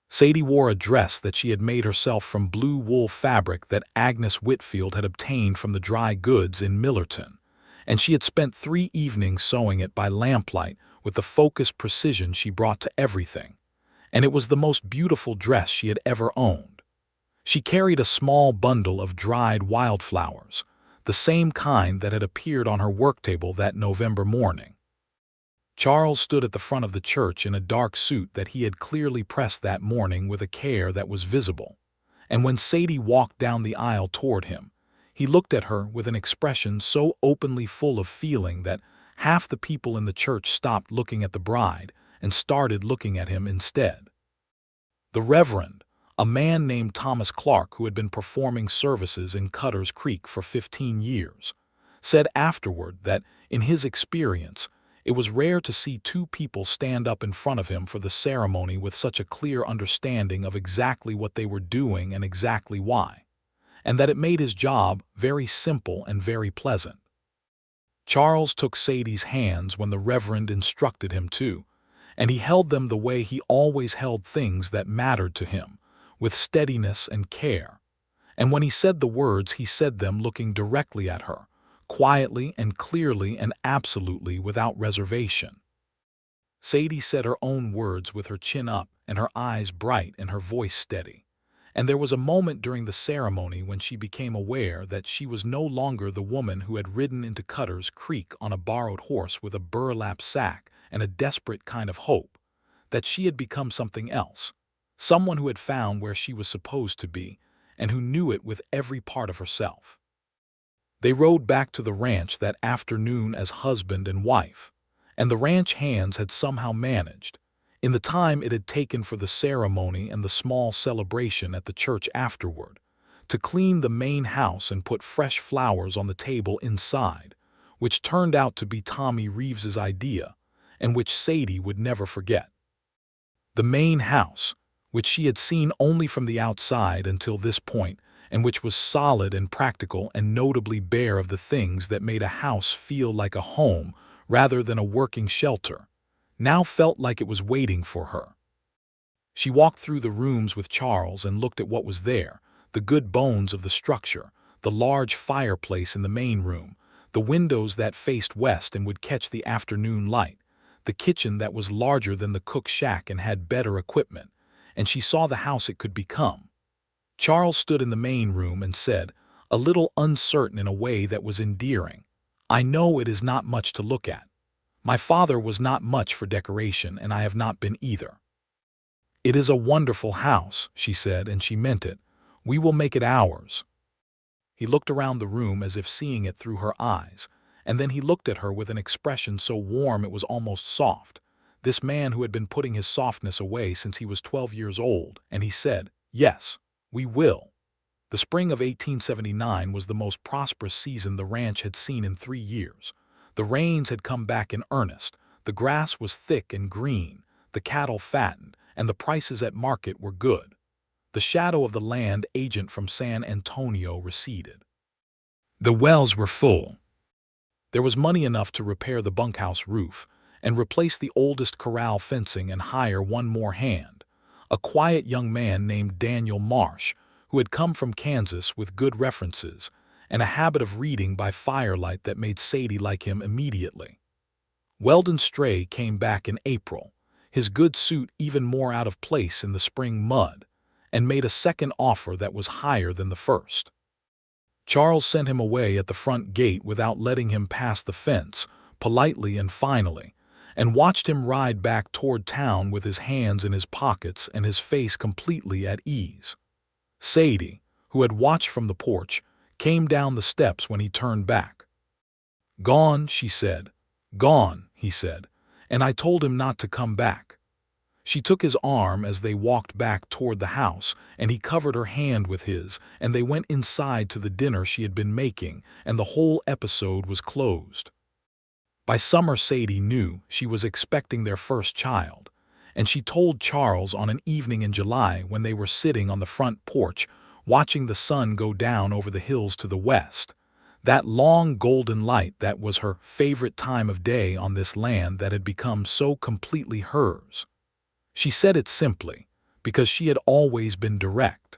Sadie wore a dress that she had made herself from blue wool fabric that Agnes Whitfield had obtained from the dry goods in Millerton, and she had spent 3 evenings sewing it by lamplight with the focused precision she brought to everything, and it was the most beautiful dress she had ever owned. She carried a small bundle of dried wildflowers, the same kind that had appeared on her work table that November morning. Charles stood at the front of the church in a dark suit that he had clearly pressed that morning with a care that was visible, and when Sadie walked down the aisle toward him, he looked at her with an expression so openly full of feeling that half the people in the church stopped looking at the bride and started looking at him instead. The Reverend, a man named Thomas Clark who had been performing services in Cutter's Creek for 15 years, said afterward that, in his experience, it was rare to see 2 people stand up in front of him for the ceremony with such a clear understanding of exactly what they were doing and exactly why, and that it made his job very simple and very pleasant. Charles took Sadie's hands when the Reverend instructed him to, and he held them the way he always held things that mattered to him, with steadiness and care. And when he said the words, he said them looking directly at her, quietly and clearly and absolutely without reservation. Sadie said her own words with her chin up and her eyes bright and her voice steady. And there was a moment during the ceremony when she became aware that she was no longer the woman who had ridden into Cutter's Creek on a borrowed horse with a burlap sack and a desperate kind of hope, that she had become something else, someone who had found where she was supposed to be and who knew it with every part of herself. They rode back to the ranch that afternoon as husband and wife, and the ranch hands had somehow managed, in the time it had taken for the ceremony and the small celebration at the church afterward, to clean the main house and put fresh flowers on the table inside, which turned out to be Tommy Reeves's idea, and which Sadie would never forget. The main house, which she had seen only from the outside until this point, and which was solid and practical and notably bare of the things that made a house feel like a home rather than a working shelter, now felt like it was waiting for her. She walked through the rooms with Charles and looked at what was there, the good bones of the structure, the large fireplace in the main room, the windows that faced west and would catch the afternoon light, the kitchen that was larger than the cook shack and had better equipment, and she saw the house it could become. Charles stood in the main room and said, a little uncertain in a way that was endearing, "I know it is not much to look at. My father was not much for decoration, and I have not been either." "It is a wonderful house," she said, and she meant it. "We will make it ours." He looked around the room as if seeing it through her eyes, and then he looked at her with an expression so warm it was almost soft, this man who had been putting his softness away since he was 12 years old, and he said, "Yes, we will." The spring of 1879 was the most prosperous season the ranch had seen in 3 years. The rains had come back in earnest, the grass was thick and green, the cattle fattened, and the prices at market were good. The shadow of the land agent from San Antonio receded. The wells were full. There was money enough to repair the bunkhouse roof and replace the oldest corral fencing and hire one more hand, a quiet young man named Daniel Marsh, who had come from Kansas with good references and a habit of reading by firelight that made Sadie like him immediately. Weldon Stray came back in April, his good suit even more out of place in the spring mud, and made a second offer that was higher than the first. Charles sent him away at the front gate without letting him pass the fence, politely and finally, and watched him ride back toward town with his hands in his pockets and his face completely at ease. Sadie, who had watched from the porch, came down the steps when he turned back. "Gone," she said. "Gone," he said, "and I told him not to come back." She took his arm as they walked back toward the house, and he covered her hand with his, and they went inside to the dinner she had been making, and the whole episode was closed. By summer, Sadie knew she was expecting their first child, and she told Charles on an evening in July when they were sitting on the front porch, watching the sun go down over the hills to the west. That long golden light that was her favorite time of day on this land that had become so completely hers. She said it simply, because she had always been direct.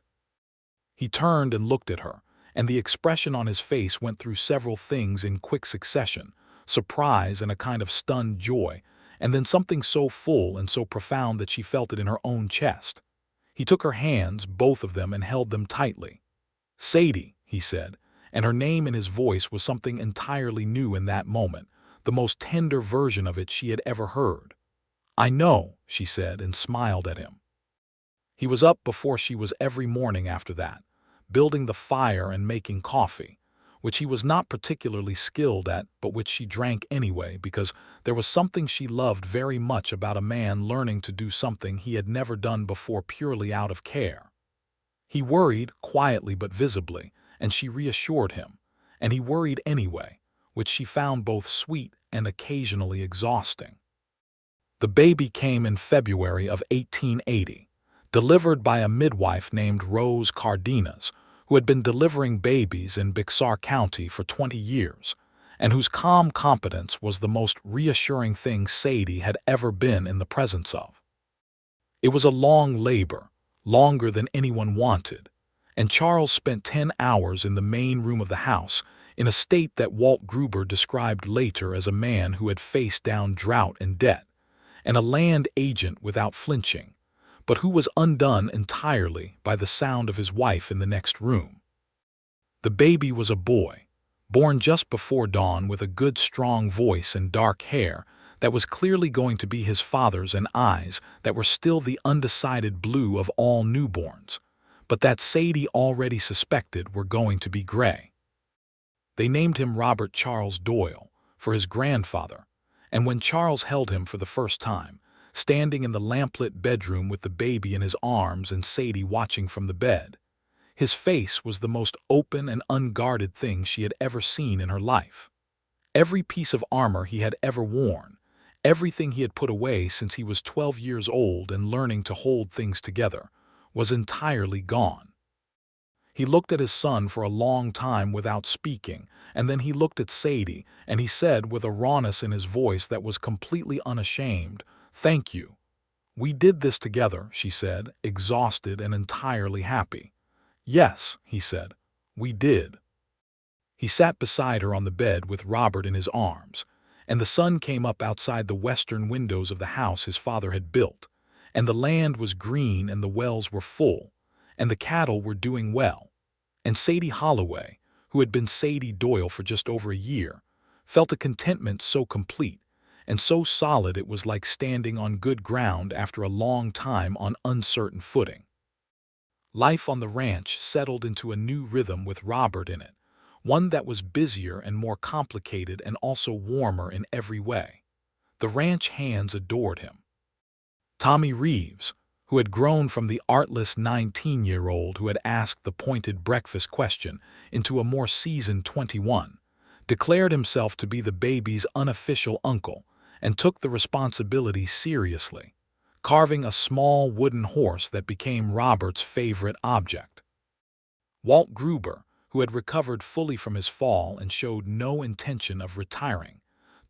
He turned and looked at her, and the expression on his face went through several things in quick succession: surprise and a kind of stunned joy, and then something so full and so profound that she felt it in her own chest. He took her hands, both of them, and held them tightly. "Sadie," he said, and her name in his voice was something entirely new in that moment, the most tender version of it she had ever heard. "I know," she said, and smiled at him. He was up before she was every morning after that, building the fire and making coffee, which he was not particularly skilled at, but which she drank anyway, because there was something she loved very much about a man learning to do something he had never done before purely out of care. He worried, quietly but visibly, and she reassured him, and he worried anyway, which she found both sweet and occasionally exhausting. The baby came in February of 1880, delivered by a midwife named Rose Cardenas, who had been delivering babies in Bixar County for 20 years, and whose calm competence was the most reassuring thing Sadie had ever been in the presence of. It was a long labor, longer than anyone wanted, and Charles spent 10 hours in the main room of the house, in a state that Walt Gruber described later as a man who had faced down drought and debt, and a land agent without flinching, but who was undone entirely by the sound of his wife in the next room. The baby was a boy, born just before dawn, with a good strong voice and dark hair that was clearly going to be his father's, and eyes that were still the undecided blue of all newborns, but that Sadie already suspected were going to be gray. They named him Robert Charles Doyle, for his grandfather, and when Charles held him for the first time, standing in the lamplit bedroom with the baby in his arms and Sadie watching from the bed, his face was the most open and unguarded thing she had ever seen in her life. Every piece of armor he had ever worn, everything he had put away since he was 12 years old and learning to hold things together, was entirely gone. He looked at his son for a long time without speaking, and then he looked at Sadie, and he said with a rawness in his voice that was completely unashamed, "Thank you. We did this together," she said, exhausted and entirely happy. "Yes," he said, "we did." He sat beside her on the bed with Robert in his arms, and the sun came up outside the western windows of the house his father had built, and the land was green and the wells were full, and the cattle were doing well, and Sadie Holloway, who had been Sadie Doyle for just over a year, felt a contentment so complete and so solid it was like standing on good ground after a long time on uncertain footing. Life on the ranch settled into a new rhythm with Robert in it, one that was busier and more complicated and also warmer in every way. The ranch hands adored him. Tommy Reeves, who had grown from the artless 19-year-old who had asked the pointed breakfast question into a more seasoned 21, declared himself to be the baby's unofficial uncle and took the responsibility seriously, carving a small wooden horse that became Robert's favorite object. Walt Gruber, who had recovered fully from his fall and showed no intention of retiring,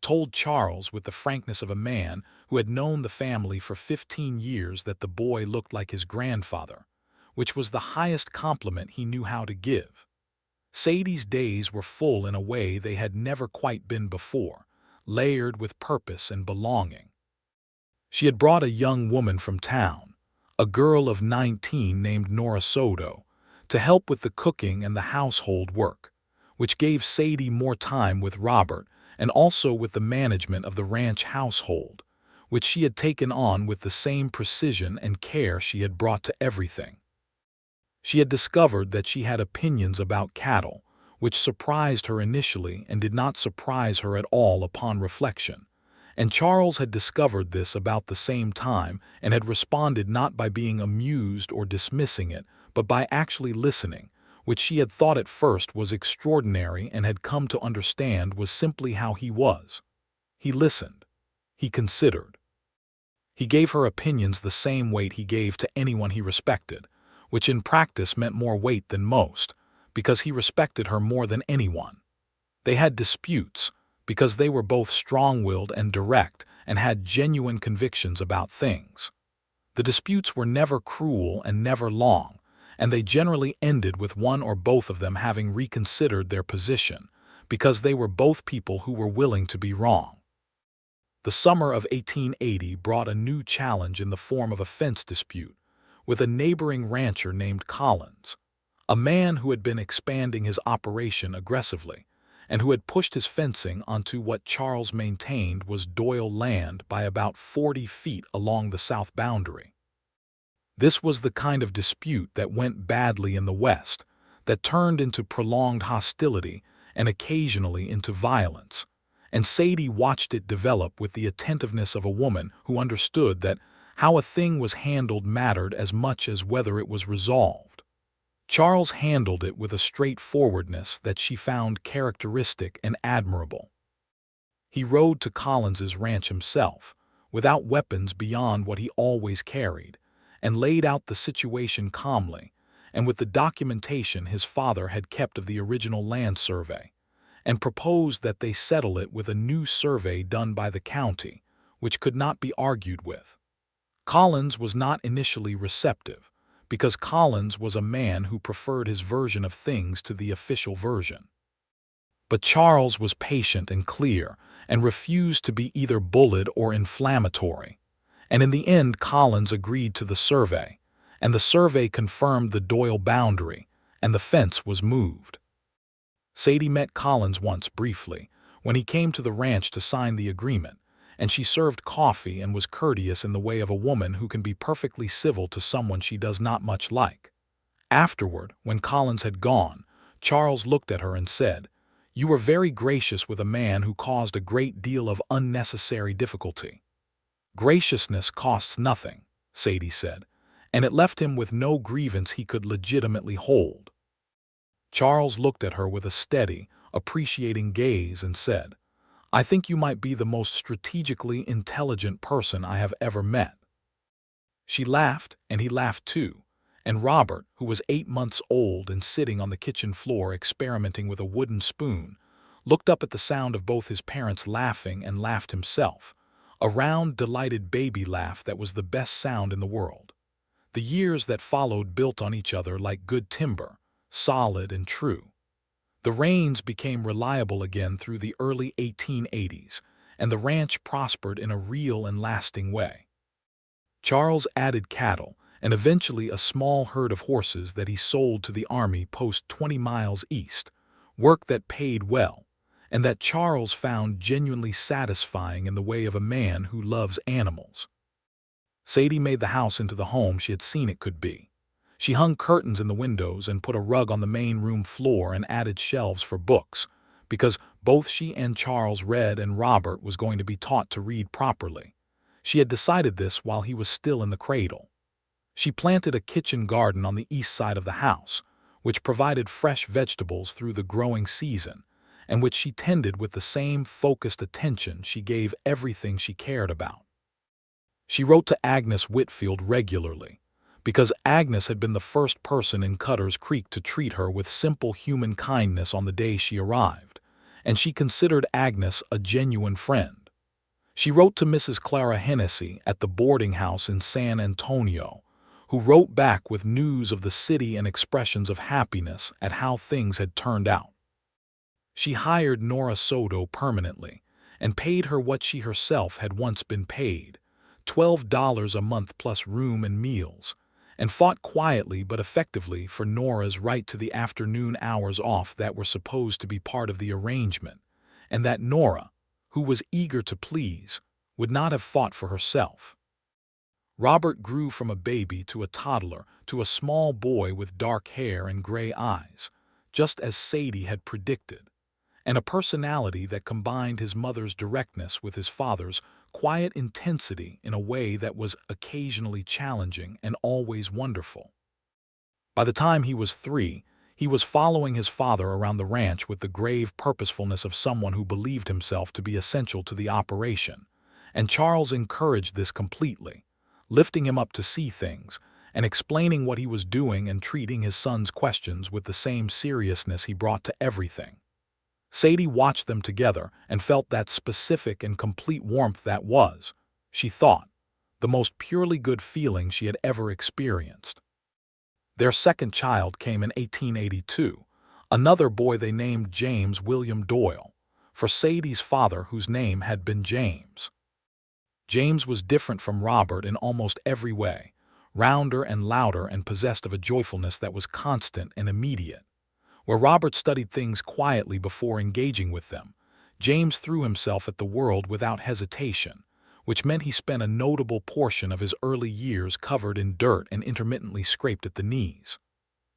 told Charles with the frankness of a man who had known the family for 15 years that the boy looked like his grandfather, which was the highest compliment he knew how to give. Sadie's days were full in a way they had never quite been before, layered with purpose and belonging. She had brought a young woman from town, a girl of 19 named Nora Soto, to help with the cooking and the household work, which gave Sadie more time with Robert and also with the management of the ranch household, which she had taken on with the same precision and care she had brought to everything. She had discovered that she had opinions about cattle, which surprised her initially and did not surprise her at all upon reflection. And Charles had discovered this about the same time and had responded not by being amused or dismissing it, but by actually listening, which she had thought at first was extraordinary and had come to understand was simply how he was. He listened. He considered. He gave her opinions the same weight he gave to anyone he respected, which in practice meant more weight than most, because he respected her more than anyone. They had disputes, because they were both strong-willed and direct and had genuine convictions about things. The disputes were never cruel and never long, and they generally ended with one or both of them having reconsidered their position, because they were both people who were willing to be wrong. The summer of 1880 brought a new challenge in the form of a fence dispute with a neighboring rancher named Collins, a man who had been expanding his operation aggressively and who had pushed his fencing onto what Charles maintained was Doyle land by about 40 feet along the south boundary. This was the kind of dispute that went badly in the West, that turned into prolonged hostility and occasionally into violence, and Sadie watched it develop with the attentiveness of a woman who understood that how a thing was handled mattered as much as whether it was resolved. Charles handled it with a straightforwardness that she found characteristic and admirable. He rode to Collins's ranch himself, without weapons beyond what he always carried, and laid out the situation calmly, and with the documentation his father had kept of the original land survey, and proposed that they settle it with a new survey done by the county, which could not be argued with. Collins was not initially receptive, because Collins was a man who preferred his version of things to the official version. But Charles was patient and clear, and refused to be either bullied or inflammatory, and in the end Collins agreed to the survey, and the survey confirmed the Doyle boundary, and the fence was moved. Sadie met Collins once briefly, when he came to the ranch to sign the agreement, and she served coffee and was courteous in the way of a woman who can be perfectly civil to someone she does not much like. Afterward, when Collins had gone, Charles looked at her and said, "You were very gracious with a man who caused a great deal of unnecessary difficulty." "Graciousness costs nothing," Sadie said, and it left him with no grievance he could legitimately hold. Charles looked at her with a steady, appreciating gaze and said, "I think you might be the most strategically intelligent person I have ever met." She laughed, and he laughed too, and Robert, who was 8 months old and sitting on the kitchen floor experimenting with a wooden spoon, looked up at the sound of both his parents laughing and laughed himself, a round, delighted baby laugh that was the best sound in the world. The years that followed built on each other like good timber, solid and true. The rains became reliable again through the early 1880s, and the ranch prospered in a real and lasting way. Charles added cattle, and eventually a small herd of horses that he sold to the army post 20 miles east, work that paid well, and that Charles found genuinely satisfying in the way of a man who loves animals. Sadie made the house into the home she had seen it could be. She hung curtains in the windows and put a rug on the main room floor and added shelves for books, because both she and Charles read and Robert was going to be taught to read properly. She had decided this while he was still in the cradle. She planted a kitchen garden on the east side of the house, which provided fresh vegetables through the growing season, and which she tended with the same focused attention she gave everything she cared about. She wrote to Agnes Whitfield regularly, because Agnes had been the first person in Cutter's Creek to treat her with simple human kindness on the day she arrived, and she considered Agnes a genuine friend. She wrote to Mrs. Clara Hennessy at the boarding house in San Antonio, who wrote back with news of the city and expressions of happiness at how things had turned out. She hired Nora Soto permanently, and paid her what she herself had once been paid, $12 a month plus room and meals, and fought quietly but effectively for Nora's right to the afternoon hours off that were supposed to be part of the arrangement, and that Nora, who was eager to please, would not have fought for herself. Robert grew from a baby to a toddler to a small boy with dark hair and gray eyes, just as Sadie had predicted, and a personality that combined his mother's directness with his father's quiet intensity in a way that was occasionally challenging and always wonderful. By the time he was 3, he was following his father around the ranch with the grave purposefulness of someone who believed himself to be essential to the operation, and Charles encouraged this completely, lifting him up to see things, and explaining what he was doing and treating his son's questions with the same seriousness he brought to everything. Sadie watched them together and felt that specific and complete warmth that was, she thought, the most purely good feeling she had ever experienced. Their second child came in 1882, another boy they named James William Doyle, for Sadie's father whose name had been James. James was different from Robert in almost every way, rounder and louder and possessed of a joyfulness that was constant and immediate. Where Robert studied things quietly before engaging with them, James threw himself at the world without hesitation, which meant he spent a notable portion of his early years covered in dirt and intermittently scraped at the knees.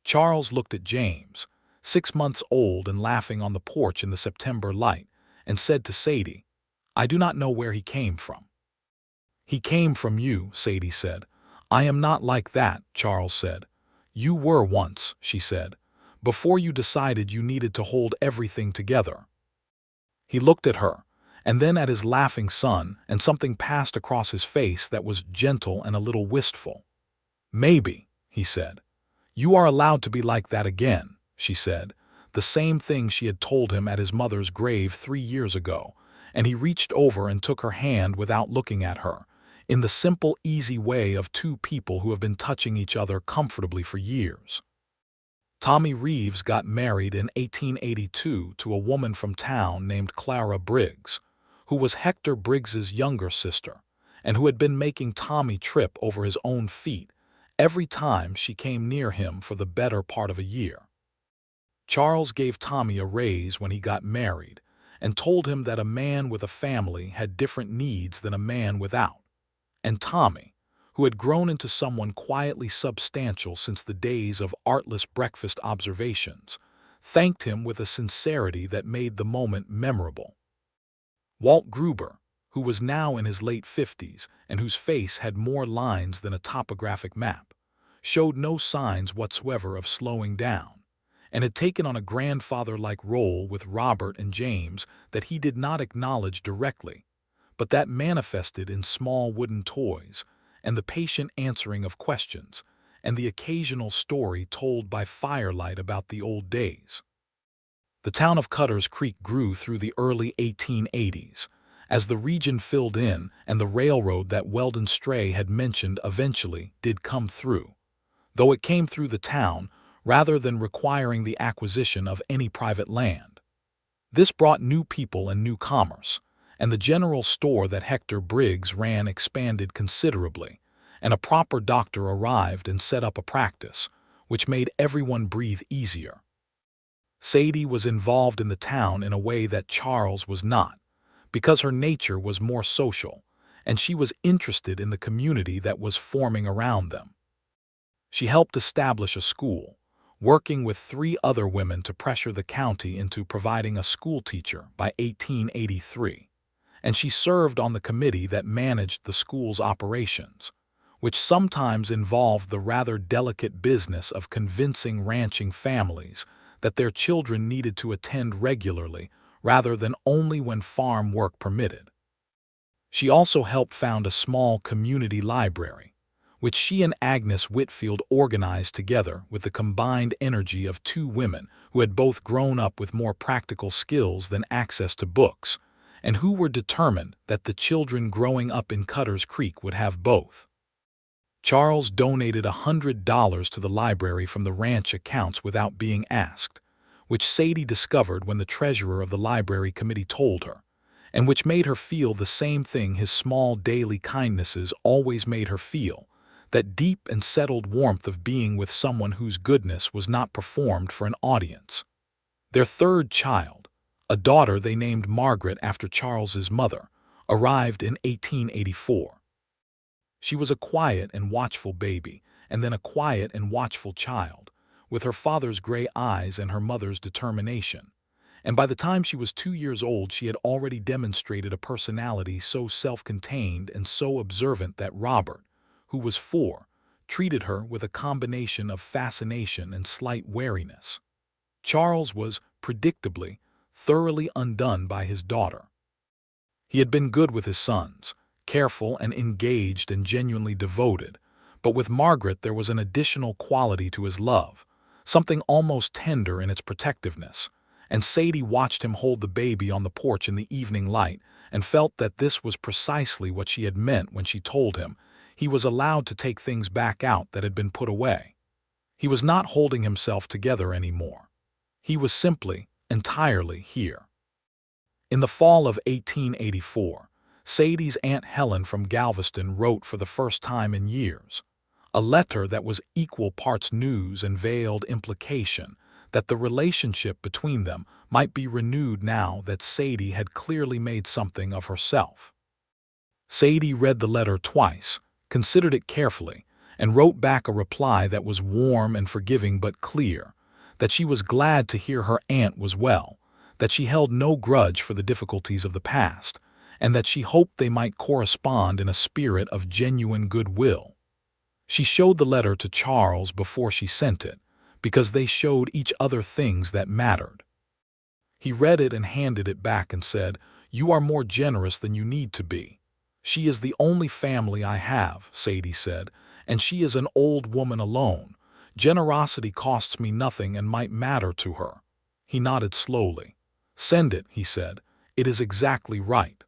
Charles looked at James, 6 months old and laughing on the porch in the September light, and said to Sadie, "I do not know where he came from." "He came from you," Sadie said. "I am not like that," Charles said. "You were once," she said, "before you decided you needed to hold everything together." He looked at her, and then at his laughing son, and something passed across his face that was gentle and a little wistful. "Maybe," he said. "You are allowed to be like that again," she said, the same thing she had told him at his mother's grave 3 years ago, and he reached over and took her hand without looking at her, in the simple, easy way of two people who have been touching each other comfortably for years. Tommy Reeves got married in 1882 to a woman from town named Clara Briggs, who was Hector Briggs's younger sister, and who had been making Tommy trip over his own feet every time she came near him for the better part of a year. Charles gave Tommy a raise when he got married and told him that a man with a family had different needs than a man without, and Tommy, who had grown into someone quietly substantial since the days of artless breakfast observations, thanked him with a sincerity that made the moment memorable. Walt Gruber, who was now in his late 50s and whose face had more lines than a topographic map, showed no signs whatsoever of slowing down, and had taken on a grandfather-like role with Robert and James that he did not acknowledge directly, but that manifested in small wooden toys, and the patient answering of questions, and the occasional story told by firelight about the old days. The town of Cutter's Creek grew through the early 1880s, as the region filled in and the railroad that Weldon Stray had mentioned eventually did come through, though it came through the town rather than requiring the acquisition of any private land. This brought new people and new commerce, and the general store that Hector Briggs ran expanded considerably, and a proper doctor arrived and set up a practice, which made everyone breathe easier. Sadie was involved in the town in a way that Charles was not, because her nature was more social, and she was interested in the community that was forming around them. She helped establish a school, working with 3 other women to pressure the county into providing a school teacher by 1883. And she served on the committee that managed the school's operations, which sometimes involved the rather delicate business of convincing ranching families that their children needed to attend regularly rather than only when farm work permitted. She also helped found a small community library, which she and Agnes Whitfield organized together with the combined energy of 2 women who had both grown up with more practical skills than access to books, and who were determined that the children growing up in Cutter's Creek would have both. Charles donated $100 to the library from the ranch accounts without being asked, which Sadie discovered when the treasurer of the library committee told her, and which made her feel the same thing his small daily kindnesses always made her feel, that deep and settled warmth of being with someone whose goodness was not performed for an audience. Their third child, a daughter they named Margaret after Charles's mother, arrived in 1884. She was a quiet and watchful baby, and then a quiet and watchful child, with her father's gray eyes and her mother's determination. And by the time she was 2 years old, she had already demonstrated a personality so self-contained and so observant that Robert, who was 4, treated her with a combination of fascination and slight wariness. Charles was, predictably, thoroughly undone by his daughter. He had been good with his sons, careful and engaged and genuinely devoted, but with Margaret there was an additional quality to his love, something almost tender in its protectiveness, and Sadie watched him hold the baby on the porch in the evening light and felt that this was precisely what she had meant when she told him he was allowed to take things back out that had been put away. He was not holding himself together anymore. He was simply, entirely here. In the fall of 1884, Sadie's Aunt Helen from Galveston wrote for the first time in years, a letter that was equal parts news and veiled implication that the relationship between them might be renewed now that Sadie had clearly made something of herself. Sadie read the letter twice, considered it carefully, and wrote back a reply that was warm and forgiving but clear, that she was glad to hear her aunt was well, that she held no grudge for the difficulties of the past, and that she hoped they might correspond in a spirit of genuine goodwill. She showed the letter to Charles before she sent it, because they showed each other things that mattered. He read it and handed it back and said, "You are more generous than you need to be. She is the only family I have," Sadie said, "and she is an old woman alone. Generosity costs me nothing and might matter to her." He nodded slowly. "Send it," he said. "It is exactly right."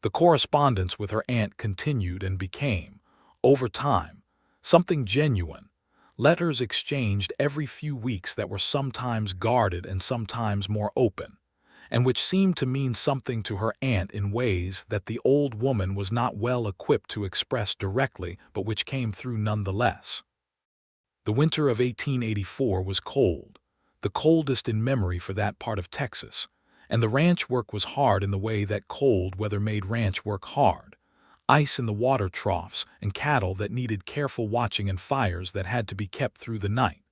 The correspondence with her aunt continued and became, over time, something genuine. Letters exchanged every few weeks that were sometimes guarded and sometimes more open, and which seemed to mean something to her aunt in ways that the old woman was not well equipped to express directly, but which came through nonetheless. The winter of 1884 was cold, the coldest in memory for that part of Texas, and the ranch work was hard in the way that cold weather made ranch work hard. Ice in the water troughs and cattle that needed careful watching and fires that had to be kept through the night.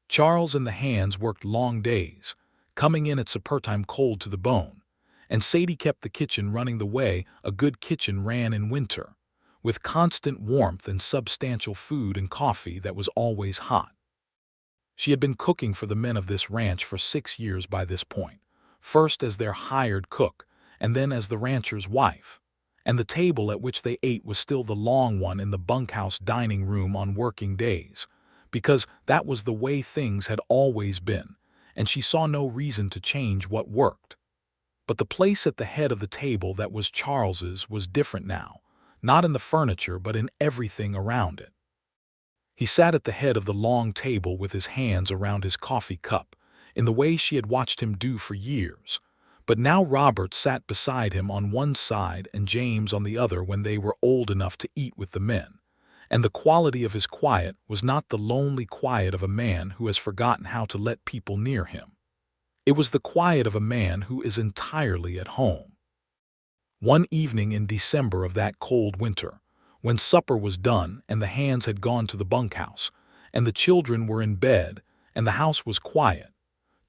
Charles and the hands worked long days, coming in at supper time cold to the bone, and Sadie kept the kitchen running the way a good kitchen ran in winter, with constant warmth and substantial food and coffee that was always hot. She had been cooking for the men of this ranch for 6 years by this point, first as their hired cook and then as the rancher's wife, and the table at which they ate was still the long one in the bunkhouse dining room on working days, because that was the way things had always been, and she saw no reason to change what worked. But the place at the head of the table that was Charles's was different now, not in the furniture but in everything around it. He sat at the head of the long table with his hands around his coffee cup, in the way she had watched him do for years, but now Robert sat beside him on one side and James on the other when they were old enough to eat with the men, and the quality of his quiet was not the lonely quiet of a man who has forgotten how to let people near him. It was the quiet of a man who is entirely at home. One evening in December of that cold winter, when supper was done and the hands had gone to the bunkhouse, and the children were in bed, and the house was quiet,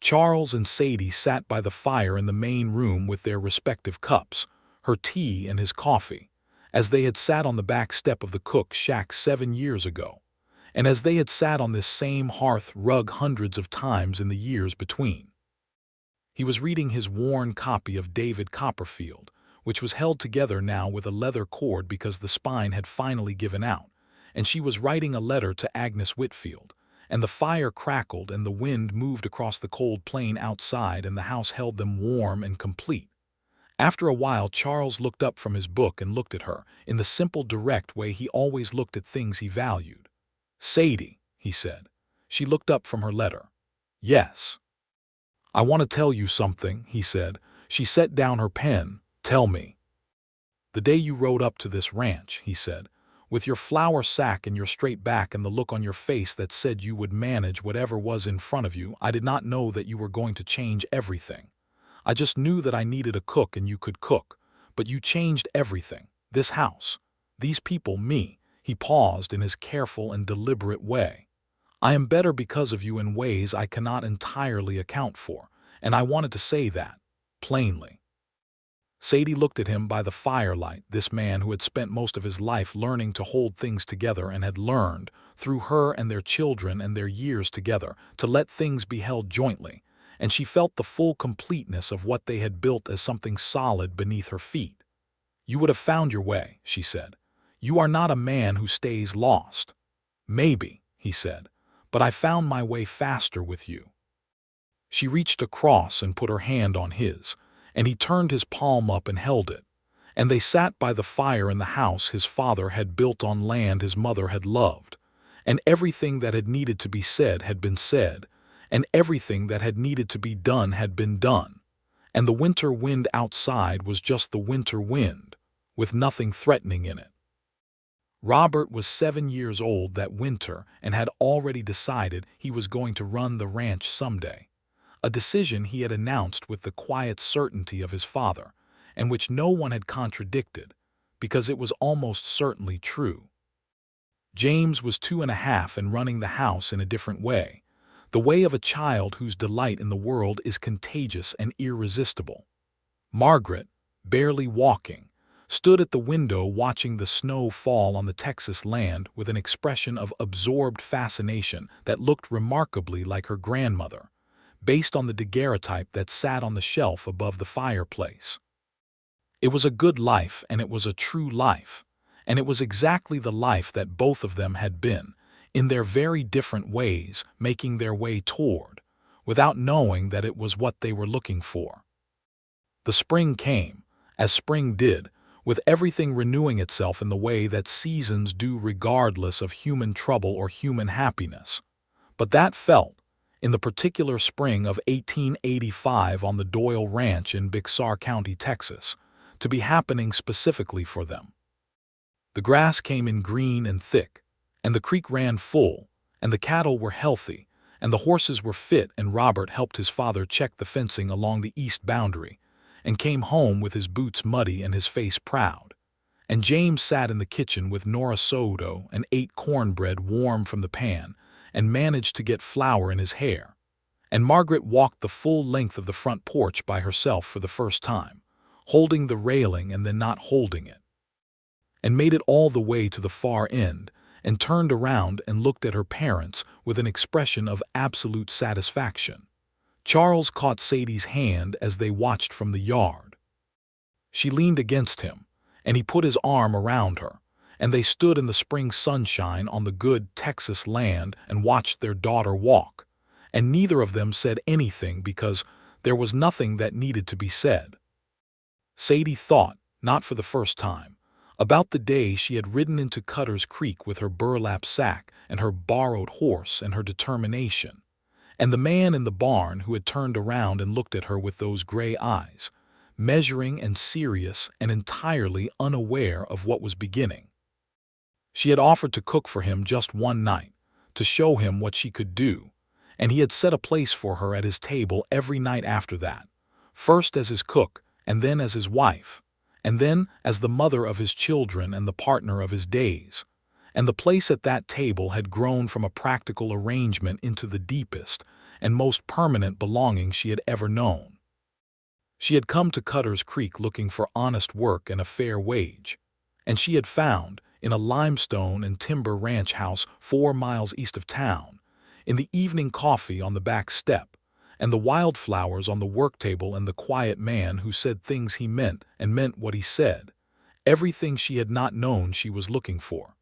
Charles and Sadie sat by the fire in the main room with their respective cups, her tea and his coffee, as they had sat on the back step of the cook shack 7 years ago, and as they had sat on this same hearth rug hundreds of times in the years between. He was reading his worn copy of David Copperfield, which was held together now with a leather cord because the spine had finally given out, and she was writing a letter to Agnes Whitfield, and the fire crackled and the wind moved across the cold plain outside and the house held them warm and complete. After a while Charles looked up from his book and looked at her, in the simple direct way he always looked at things he valued. "Sadie," he said. She looked up from her letter. "Yes." "I want to tell you something," he said. She set down her pen, Tell me. The day you rode up to this ranch, he said, with your flour sack and your straight back and the look on your face that said you would manage whatever was in front of you, I did not know that you were going to change everything. I just knew that I needed a cook and you could cook, but you changed everything. This house, these people, me. He paused in his careful and deliberate way. I am better because of you in ways I cannot entirely account for, and I wanted to say that, plainly. Sadie looked at him by the firelight, this man who had spent most of his life learning to hold things together and had learned, through her and their children and their years together, to let things be held jointly, and she felt the full completeness of what they had built as something solid beneath her feet. You would have found your way, she said. You are not a man who stays lost. Maybe, he said, but I found my way faster with you. She reached across and put her hand on his, and he turned his palm up and held it, and they sat by the fire in the house his father had built on land his mother had loved, and everything that had needed to be said had been said, and everything that had needed to be done had been done, and the winter wind outside was just the winter wind, with nothing threatening in it. Robert was 7 years old that winter and had already decided he was going to run the ranch someday. A decision he had announced with the quiet certainty of his father, and which no one had contradicted, because it was almost certainly true. James was 2.5 and running the house in a different way, the way of a child whose delight in the world is contagious and irresistible. Margaret, barely walking, stood at the window watching the snow fall on the Texas land with an expression of absorbed fascination that looked remarkably like her grandmother, based on the daguerreotype that sat on the shelf above the fireplace. It was a good life, and it was a true life, and it was exactly the life that both of them had been, in their very different ways, making their way toward, without knowing that it was what they were looking for. The spring came, as spring did, with everything renewing itself in the way that seasons do regardless of human trouble or human happiness. But that felt, in the particular spring of 1885 on the Doyle Ranch in Bixar County, Texas, to be happening specifically for them. The grass came in green and thick, and the creek ran full, and the cattle were healthy, and the horses were fit, and Robert helped his father check the fencing along the east boundary, and came home with his boots muddy and his face proud. And James sat in the kitchen with Nora Soto and ate cornbread warm from the pan, and managed to get flour in his hair. And Margaret walked the full length of the front porch by herself for the first time, holding the railing and then not holding it, and made it all the way to the far end, and turned around and looked at her parents with an expression of absolute satisfaction. Charles caught Sadie's hand as they watched from the yard. She leaned against him, and he put his arm around her, and they stood in the spring sunshine on the good Texas land and watched their daughter walk, and neither of them said anything because there was nothing that needed to be said. Sadie thought, not for the first time, about the day she had ridden into Cutter's Creek with her burlap sack and her borrowed horse and her determination, and the man in the barn who had turned around and looked at her with those gray eyes, measuring and serious and entirely unaware of what was beginning. She had offered to cook for him just one night, to show him what she could do, and he had set a place for her at his table every night after that, first as his cook, and then as his wife, and then as the mother of his children and the partner of his days. And the place at that table had grown from a practical arrangement into the deepest and most permanent belonging she had ever known. She had come to Cutter's Creek looking for honest work and a fair wage, and she had found, in a limestone and timber ranch house 4 miles east of town, in the evening coffee on the back step, and the wildflowers on the work table and the quiet man who said things he meant and meant what he said, everything she had not known she was looking for.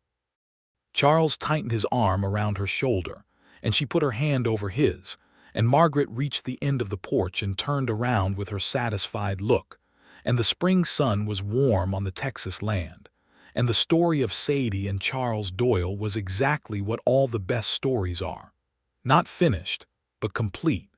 Charles tightened his arm around her shoulder, and she put her hand over his, and Margaret reached the end of the porch and turned around with her satisfied look, and the spring sun was warm on the Texas land, and the story of Sadie and Charles Doyle was exactly what all the best stories are. Not finished, but complete.